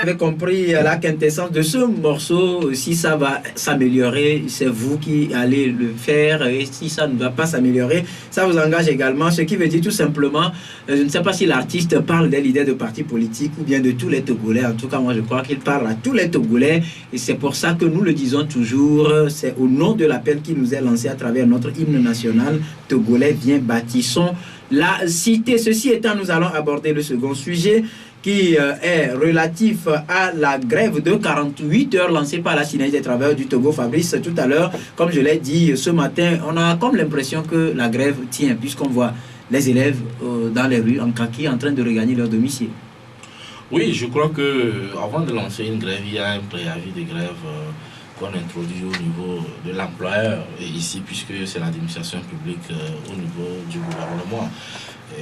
Vous avez compris la quintessence de ce morceau. Si ça va s'améliorer, c'est vous qui allez le faire. Et si ça ne va pas s'améliorer, ça vous engage également. Ce qui veut dire tout simplement, je ne sais pas si l'artiste parle des leaders de partis politiques ou bien de tous les Togolais. En tout cas, moi je crois qu'il parle à tous les Togolais. Et c'est pour ça que nous le disons toujours. C'est au nom de l'appel qui nous est lancé à travers notre hymne national. Togolais, viens, bâtissons la cité. Ceci étant, nous allons aborder le second sujet, qui est relatif à la grève de 48 heures lancée par la synergie des travailleurs du Togo. Fabrice, tout à l'heure, comme je l'ai dit ce matin, on a comme l'impression que la grève tient, puisqu'on voit les élèves dans les rues en kaki en train de regagner leur domicile. Oui, je crois que avant de lancer une grève, il y a un préavis de grève qu'on introduit au niveau de l'employeur, et ici, puisque c'est l'administration publique au niveau du gouvernement.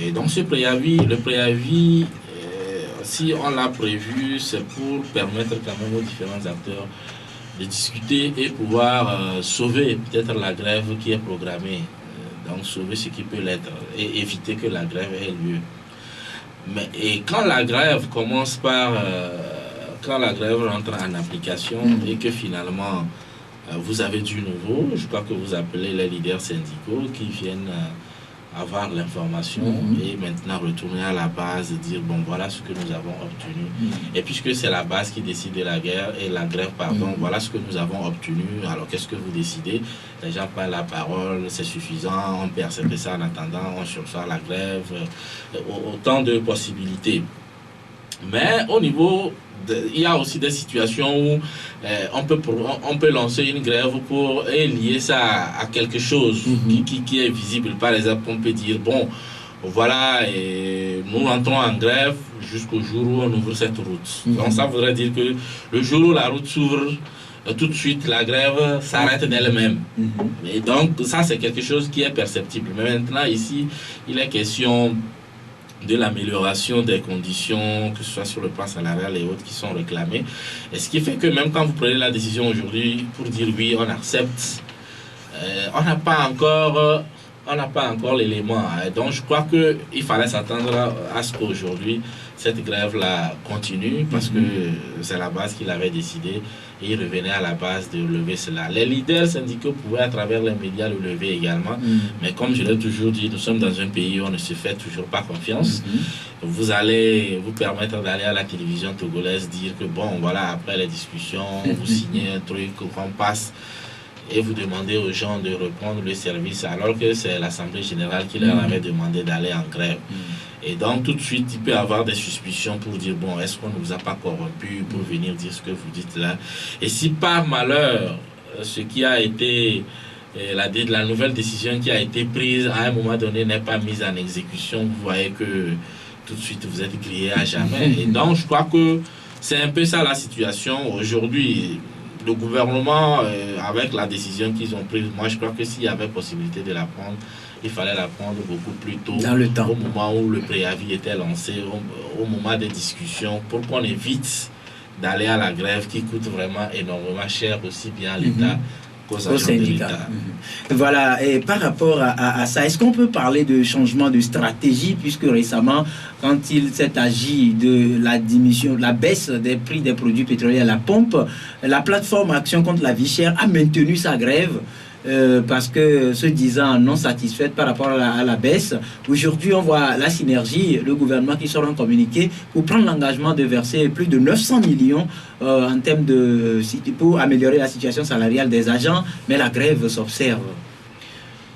Et donc ce préavis, le préavis, si on l'a prévu, c'est pour permettre quand même aux différents acteurs de discuter et pouvoir sauver peut-être la grève qui est programmée, donc sauver ce qui peut l'être et éviter que la grève ait lieu. Et quand la grève commence par, quand la grève rentre en application et que finalement vous avez du nouveau, je crois que vous appelez les leaders syndicaux qui viennent avoir l'information et maintenant retourner à la base et dire bon voilà ce que nous avons obtenu et puisque c'est la base qui décide de la guerre et la grève pardon, voilà ce que nous avons obtenu, alors qu'est-ce que vous décidez? Les gens prennent la parole, c'est suffisant, on percève ça en attendant, on sursoit la grève, autant de possibilités. Mais au niveau il y a aussi des situations où on peut lancer une grève pour lier ça à quelque chose qui est visible. Par exemple, on peut dire, bon, voilà, et nous entrons en grève jusqu'au jour où on ouvre cette route. Donc ça voudrait dire que le jour où la route s'ouvre, tout de suite la grève s'arrête d'elle-même. Et donc ça c'est quelque chose qui est perceptible. Mais maintenant ici, il est question de l'amélioration des conditions, que ce soit sur le plan salarial et autres qui sont réclamées. Et ce qui fait que même quand vous prenez la décision aujourd'hui pour dire oui, on accepte, on n'a pas encore l'élément. Donc je crois qu'il fallait s'attendre à ce qu'aujourd'hui, cette grève-là continue parce que c'est la base qu'il avait décidé et il revenait à la base de lever cela. Les leaders syndicaux pouvaient à travers les médias le lever également, mais comme je l'ai toujours dit, nous sommes dans un pays où on ne se fait toujours pas confiance. Vous allez vous permettre d'aller à la télévision togolaise dire que bon, voilà, après les discussions, vous signez un truc, qu'on passe et vous demandez aux gens de reprendre le service alors que c'est l'Assemblée générale qui leur avait demandé d'aller en grève. Et donc tout de suite, il peut y avoir des suspicions pour dire, bon, est-ce qu'on ne vous a pas corrompu pour venir dire ce que vous dites là? Et si par malheur, ce qui a été, la nouvelle décision qui a été prise à un moment donné n'est pas mise en exécution, vous voyez que tout de suite vous êtes grillé à jamais. Et donc je crois que c'est un peu ça la situation. Aujourd'hui, le gouvernement, avec la décision qu'ils ont prise, moi je crois que s'il y avait possibilité de la prendre, il fallait la prendre beaucoup plus tôt, dans le temps, au moment où le préavis était lancé, au moment des discussions, pour qu'on évite d'aller à la grève qui coûte vraiment énormément cher aussi bien à l'État qu'aux syndicats. Voilà, et par rapport à ça, est-ce qu'on peut parler de changement de stratégie, puisque récemment, quand il s'est agi de la diminution, la baisse des prix des produits pétroliers à la pompe, la plateforme Action contre la vie chère a maintenu sa grève. Parce que se disant non satisfaite par rapport à la baisse, aujourd'hui on voit la synergie, le gouvernement qui sort un communiqué pour prendre l'engagement de verser plus de 900 millions en termes pour améliorer la situation salariale des agents, mais la grève s'observe.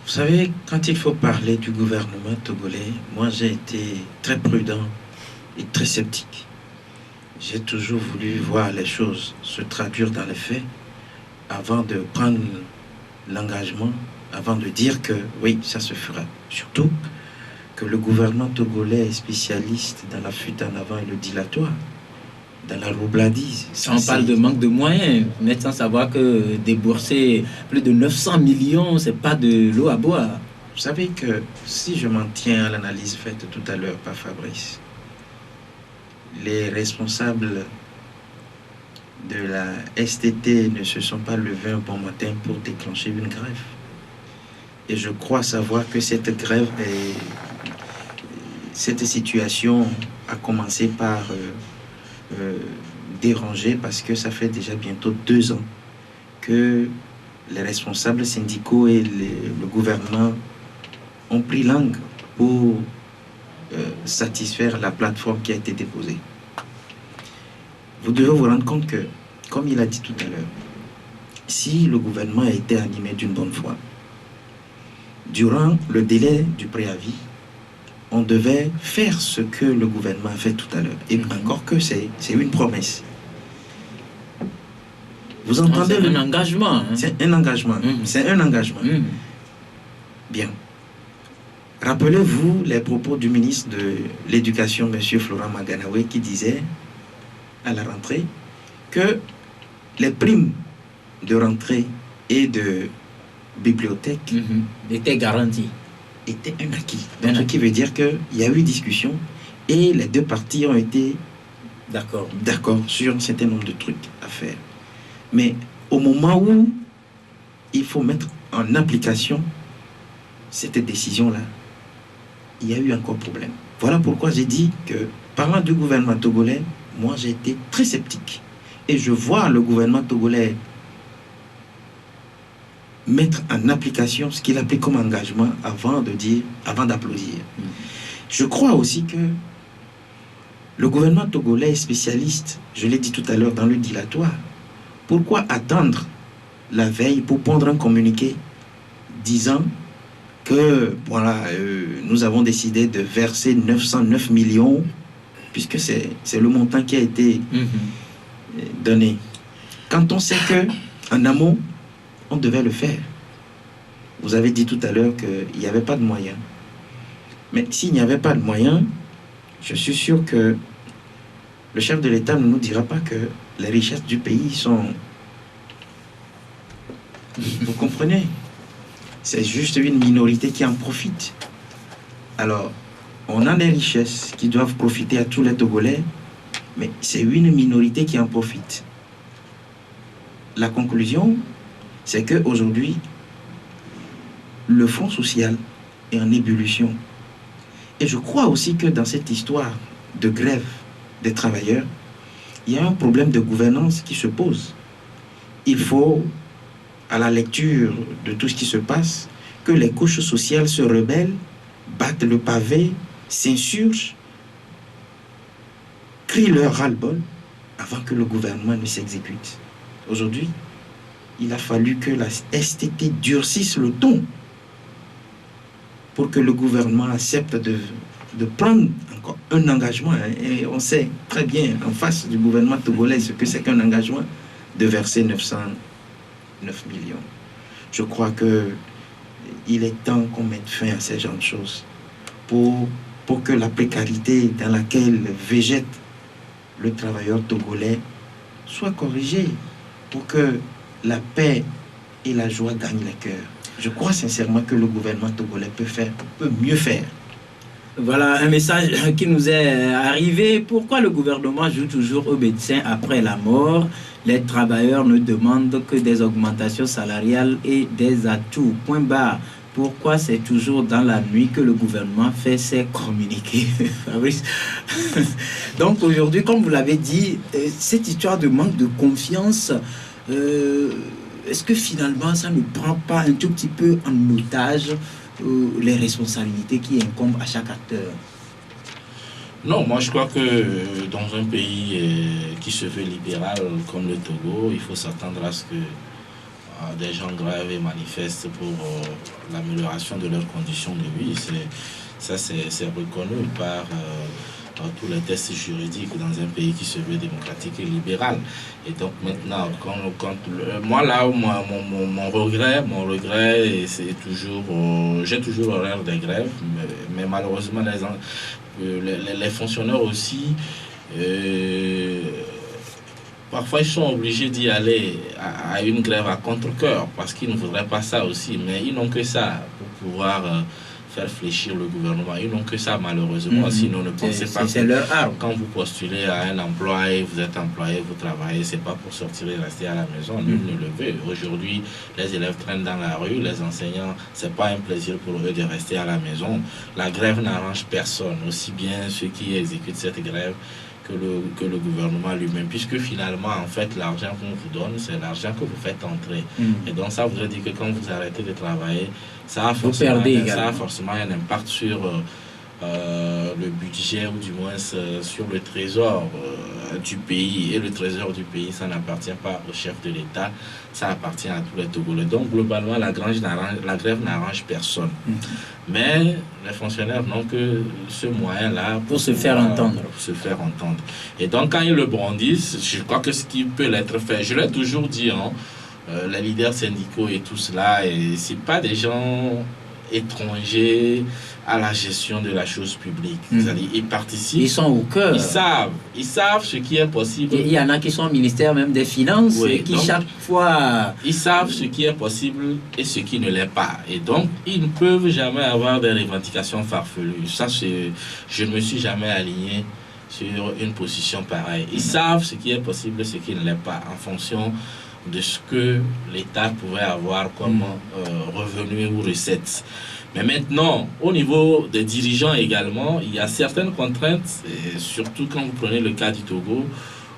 Vous savez, quand il faut parler du gouvernement togolais, moi j'ai été très prudent et très sceptique. J'ai toujours voulu voir les choses se traduire dans les faits avant de prendre l'engagement, avant de dire que oui, ça se fera. Surtout que le gouvernement togolais est spécialiste dans la fuite en avant et le dilatoire, dans la roubladise. On parle de manque de moyens, mais sans savoir que débourser plus de 900 millions, c'est pas de l'eau à boire. Vous savez que si je m'en tiens à l'analyse faite tout à l'heure par Fabrice, les responsables de la STT ne se sont pas levés un bon matin pour déclencher une grève. Et je crois savoir que cette grève, cette situation a commencé par déranger parce que ça fait déjà bientôt 2 ans que les responsables syndicaux et le gouvernement ont pris langue pour satisfaire la plateforme qui a été déposée. Vous devez vous rendre compte que, comme il a dit tout à l'heure, si le gouvernement a été animé d'une bonne foi, durant le délai du préavis, on devait faire ce que le gouvernement a fait tout à l'heure. Et encore que c'est une promesse. Vous entendez? C'est un engagement. Hein? C'est un engagement. C'est un engagement. Bien. Rappelez-vous les propos du ministre de l'Éducation, M. Florent Maganawe, qui disait à la rentrée que les primes de rentrée et de bibliothèque étaient garanties. Était un acquis. Donc, ce qui veut dire qu'il y a eu discussion et les deux parties ont été d'accord sur un certain nombre de trucs à faire. Mais au moment où il faut mettre en application cette décision-là, il y a eu encore problème. Voilà pourquoi j'ai dit que, parlant du gouvernement togolais, moi j'ai été très sceptique. Et je vois le gouvernement togolais mettre en application ce qu'il a pris comme engagement avant d'applaudir. Je crois aussi que le gouvernement togolais est spécialiste, je l'ai dit tout à l'heure, dans le dilatoire. Pourquoi attendre la veille pour prendre un communiqué disant que voilà, nous avons décidé de verser 909 millions, puisque c'est le montant qui a été donné. Quand on sait qu'en amont, on devait le faire. Vous avez dit tout à l'heure qu'il n'y avait pas de moyens. Mais s'il n'y avait pas de moyens, je suis sûr que le chef de l'État ne nous dira pas que les richesses du pays sont Vous comprenez? C'est juste une minorité qui en profite. Alors, on a des richesses qui doivent profiter à tous les Togolais, mais c'est une minorité qui en profite. La conclusion, c'est qu'aujourd'hui, le Front social est en ébullition. Et je crois aussi que dans cette histoire de grève des travailleurs, il y a un problème de gouvernance qui se pose. Il faut, à la lecture de tout ce qui se passe, que les couches sociales se rebellent, battent le pavé, s'insurgent, crient leur ras-le-bol avant que le gouvernement ne s'exécute. Aujourd'hui, il a fallu que la STT durcisse le ton pour que le gouvernement accepte de prendre encore un engagement. Et on sait très bien en face du gouvernement togolais ce que c'est qu'un engagement de verser 909 millions. Je crois qu'il est temps qu'on mette fin à ces genres de choses pour que la précarité dans laquelle végète le travailleur togolais soit corrigée, pour que la paix et la joie gagnent les cœurs. Je crois sincèrement que le gouvernement togolais peut mieux faire. Voilà un message qui nous est arrivé. Pourquoi le gouvernement joue toujours au médecin après la mort? Les travailleurs ne demandent que des augmentations salariales et des atouts. Point barre. Pourquoi c'est toujours dans la nuit que le gouvernement fait ses communiqués? Fabrice. Donc aujourd'hui, comme vous l'avez dit, cette histoire de manque de confiance, est-ce que finalement ça ne prend pas un tout petit peu en otage les responsabilités qui incombent à chaque acteur? Non, moi je crois que dans un pays qui se veut libéral comme le Togo, il faut s'attendre à ce que des gens grèvent et manifestent pour l'amélioration de leurs conditions de vie. C'est reconnu par tous les tests juridiques dans un pays qui se veut démocratique et libéral. Et donc maintenant, moi là, mon regret, c'est toujours, j'ai toujours l'horaire des grèves, mais malheureusement les fonctionnaires aussi, parfois ils sont obligés d'y aller à une grève à contre-cœur parce qu'ils ne voudraient pas ça aussi, mais ils n'ont que ça pour pouvoir faire fléchir le gouvernement. Ils n'ont que ça malheureusement, sinon ne pensez pas c'est leur arme. Quand vous postulez à un emploi et vous êtes employé, vous travaillez, c'est pas pour sortir et rester à la maison, nul ne le veut. Aujourd'hui, les élèves traînent dans la rue, les enseignants, c'est pas un plaisir pour eux de rester à la maison. La grève n'arrange personne, aussi bien ceux qui exécutent cette grève que le gouvernement lui-même, puisque finalement, en fait, l'argent qu'on vous donne, c'est l'argent que vous faites entrer. Et donc, ça voudrait dire que quand vous arrêtez de travailler, ça a forcément un impact sur le budget, ou du moins sur le trésor du pays. Et le trésor du pays, ça n'appartient pas au chef de l'État, ça appartient à tous les Togolais. Donc, globalement, la grève n'arrange personne. Mais les fonctionnaires n'ont que ce moyen-là pour se faire entendre. Et donc, quand ils le brandissent, je crois que ce qui peut l'être fait, je l'ai toujours dit, les leaders syndicaux et tout cela, et c'est pas des gens étrangers à la gestion de la chose publique. C'est-à-dire, ils participent. Ils sont au cœur. Ils savent ce qui est possible. Et il y en a qui sont au ministère même des Finances, oui, qui donc, chaque fois... Ils savent ce qui est possible et ce qui ne l'est pas. Et donc, ils ne peuvent jamais avoir des revendications farfelues. Ça, je ne me suis jamais aligné sur une position pareille. Ils savent ce qui est possible et ce qui ne l'est pas, en fonction de ce que l'État pouvait avoir comme revenus ou recettes. Mais maintenant, au niveau des dirigeants également, il y a certaines contraintes, et surtout quand vous prenez le cas du Togo,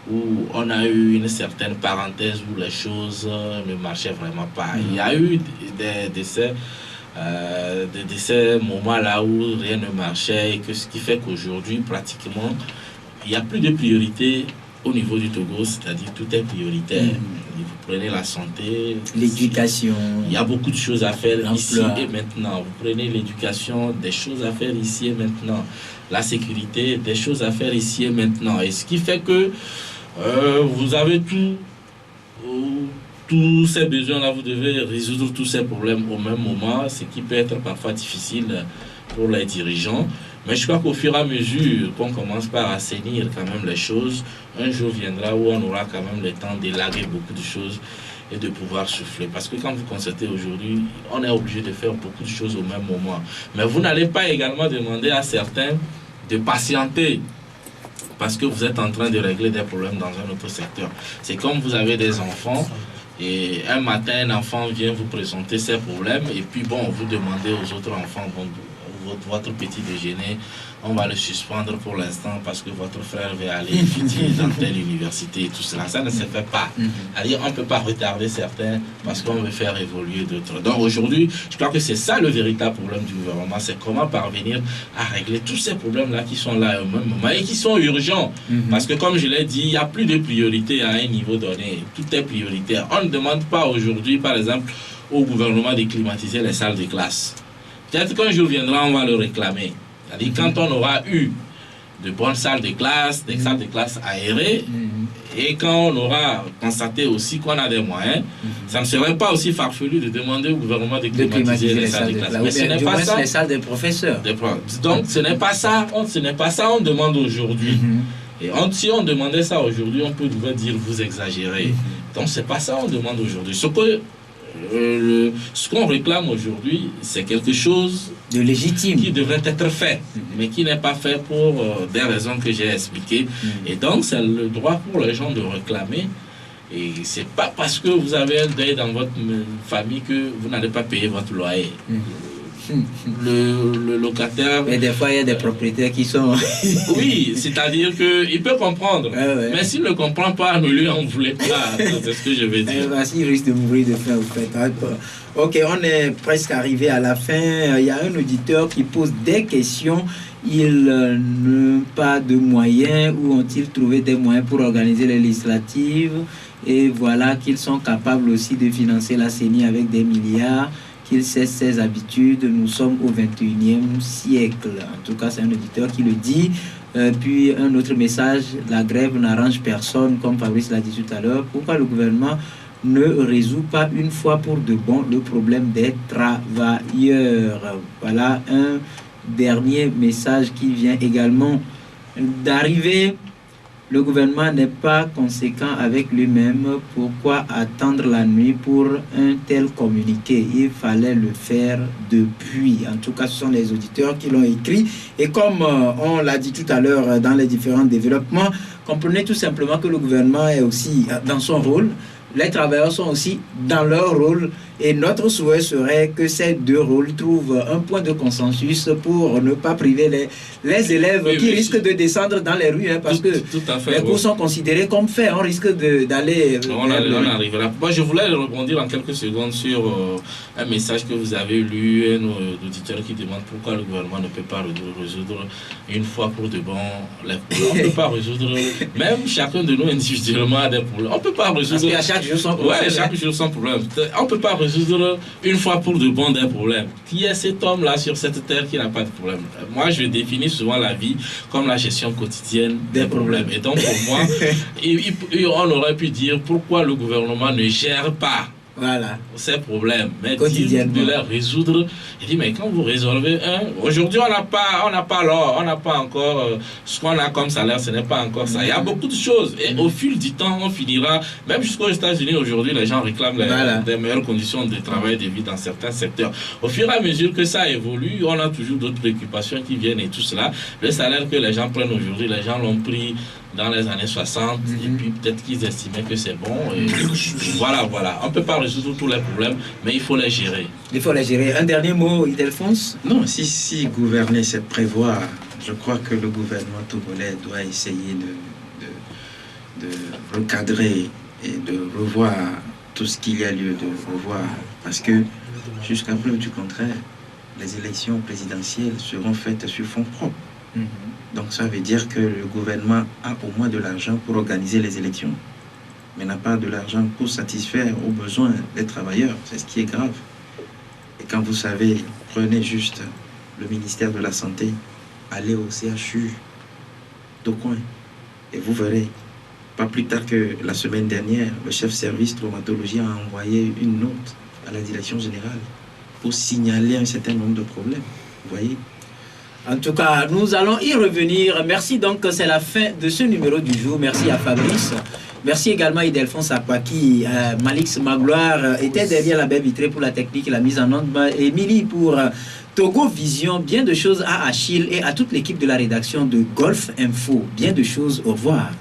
où on a eu une certaine parenthèse où les choses ne marchaient vraiment pas. Il y a eu des décès, moments là où rien ne marchait, et que ce qui fait qu'aujourd'hui, pratiquement, il n'y a plus de priorité au niveau du Togo, c'est-à-dire tout est prioritaire. Vous prenez la santé, l'éducation. Il y a beaucoup de choses à faire ici et maintenant. Vous prenez l'éducation, des choses à faire ici et maintenant. La sécurité, des choses à faire ici et maintenant. Et ce qui fait que vous avez tous ces besoins-là, vous devez résoudre tous ces problèmes au même moment, ce qui peut être parfois difficile pour les dirigeants. Mais je crois qu'au fur et à mesure qu'on commence par assainir quand même les choses, un jour viendra où on aura quand même le temps d'élaguer beaucoup de choses et de pouvoir souffler. Parce que quand vous constatez aujourd'hui, on est obligé de faire beaucoup de choses au même moment. Mais vous n'allez pas également demander à certains de patienter parce que vous êtes en train de régler des problèmes dans un autre secteur. C'est comme vous avez des enfants et un matin, un enfant vient vous présenter ses problèmes et puis bon, vous demandez aux autres enfants, bon, votre petit déjeuner, on va le suspendre pour l'instant parce que votre frère va aller étudier dans telle université et tout cela. Ça ne se fait pas. C'est-à-dire, on ne peut pas retarder certains parce qu'on veut faire évoluer d'autres. Donc aujourd'hui, je crois que c'est ça le véritable problème du gouvernement, c'est comment parvenir à régler tous ces problèmes-là qui sont là au même moment et qui sont urgents. Parce que comme je l'ai dit, il n'y a plus de priorité à un niveau donné. Tout est prioritaire. On ne demande pas aujourd'hui, par exemple, au gouvernement de climatiser les salles de classe. Peut-être qu'un jour viendra, on va le réclamer. C'est-à-dire quand on aura eu de bonnes salles de classe, des salles de classe aérées, et quand on aura constaté aussi qu'on a des moyens, ça ne serait pas aussi farfelu de demander au gouvernement de climatiser les salles de classe. Mais ce n'est pas ça. Les salles des professeurs. Donc ce n'est pas ça. Ce n'est pas ça on demande aujourd'hui. Et si on demandait ça aujourd'hui, on peut dire vous exagérez. Donc c'est pas ça on demande aujourd'hui. Ce qu'on réclame aujourd'hui, c'est quelque chose de légitime qui devrait être fait, mais qui n'est pas fait pour des raisons que j'ai expliquées. Et donc, c'est le droit pour les gens de réclamer. Et c'est pas parce que vous avez un deuil dans votre famille que vous n'allez pas payer votre loyer. Le locataire... Mais des fois, il y a des propriétaires qui sont... Oui, c'est-à-dire qu'il peut comprendre. Mais s'il ne comprend pas, ne lui en voulez pas. C'est ce que je veux dire. Il risque de mourir de faim, au fait. Ok, on est presque arrivé à la fin. Il y a un auditeur qui pose des questions. Ils n'ont pas de moyens. Où ont-ils trouvé des moyens pour organiser les législatives? Et voilà qu'ils sont capables aussi de financer la CENI avec des milliards. Qu'il cesse ses habitudes, nous sommes au 21e siècle. En tout cas, c'est un auditeur qui le dit. Puis un autre message, la grève n'arrange personne, comme Fabrice l'a dit tout à l'heure. Pourquoi le gouvernement ne résout pas une fois pour de bon le problème des travailleurs? Voilà un dernier message qui vient également d'arriver. Le gouvernement n'est pas conséquent avec lui-même. Pourquoi attendre la nuit pour un tel communiqué? Il fallait le faire depuis. En tout cas, ce sont les auditeurs qui l'ont écrit. Et comme on l'a dit tout à l'heure dans les différents développements, comprenez tout simplement que le gouvernement est aussi dans son rôle. Les travailleurs sont aussi dans leur rôle. Et notre souhait serait que ces deux rôles trouvent un point de consensus pour ne pas priver les élèves qui risquent de descendre dans les rues, parce que les cours sont considérés comme faits. On risque d'aller... On arrivera. Moi, je voulais rebondir en quelques secondes sur un message que vous avez lu, un auditeur qui demande pourquoi le gouvernement ne peut pas résoudre une fois pour de bon les problèmes. On ne peut pas résoudre, même chacun de nous individuellement a des problèmes. On ne peut pas résoudre... Parce qu'à chaque jour son problème. Ouais, chaque jour son problème. On ne peut pas résoudre une fois pour de bon des problèmes. Qui est cet homme-là sur cette terre qui n'a pas de problème? Moi, je définis souvent la vie comme la gestion quotidienne des problèmes. Et donc, pour moi, on aurait pu dire pourquoi le gouvernement ne gère pas ces problèmes, mais de les résoudre. Il dit, mais quand vous résolvez aujourd'hui on n'a pas l'or, on n'a pas encore ce qu'on a comme salaire, ce n'est pas encore ça. Il y a beaucoup de choses et au fil du temps on finira, même jusqu'aux États-Unis aujourd'hui les gens réclament des meilleures conditions de travail, de vie dans certains secteurs. Au fur et à mesure que ça évolue, on a toujours d'autres préoccupations qui viennent et tout cela. Le salaire que les gens prennent aujourd'hui, les gens l'ont pris dans les années 60 et puis peut-être qu'ils estimaient que c'est bon et voilà, on ne peut pas résoudre tous les problèmes mais il faut les gérer. Il faut les gérer. Un dernier mot, Ildefonse? Non, si gouverner c'est prévoir, je crois que le gouvernement togolais doit essayer de recadrer et de revoir tout ce qu'il y a lieu de revoir, parce que jusqu'à preuve du contraire, les élections présidentielles seront faites sur fonds propres. Donc ça veut dire que le gouvernement a au moins de l'argent pour organiser les élections, mais n'a pas de l'argent pour satisfaire aux besoins des travailleurs. C'est ce qui est grave. Et quand vous savez, prenez juste le ministère de la Santé, allez au CHU d'Aucoin, et vous verrez, pas plus tard que la semaine dernière, le chef service traumatologie a envoyé une note à la direction générale pour signaler un certain nombre de problèmes. Vous voyez? En tout cas, nous allons y revenir. Merci donc, c'est la fin de ce numéro du jour. Merci à Fabrice. Merci également à Idelphonse Akwaki, Malix Magloire était derrière la baie vitrée pour la technique et la mise en onde. Émilie pour Togo Vision, bien de choses à Achille et à toute l'équipe de la rédaction de Golf Info. Bien de choses, au revoir.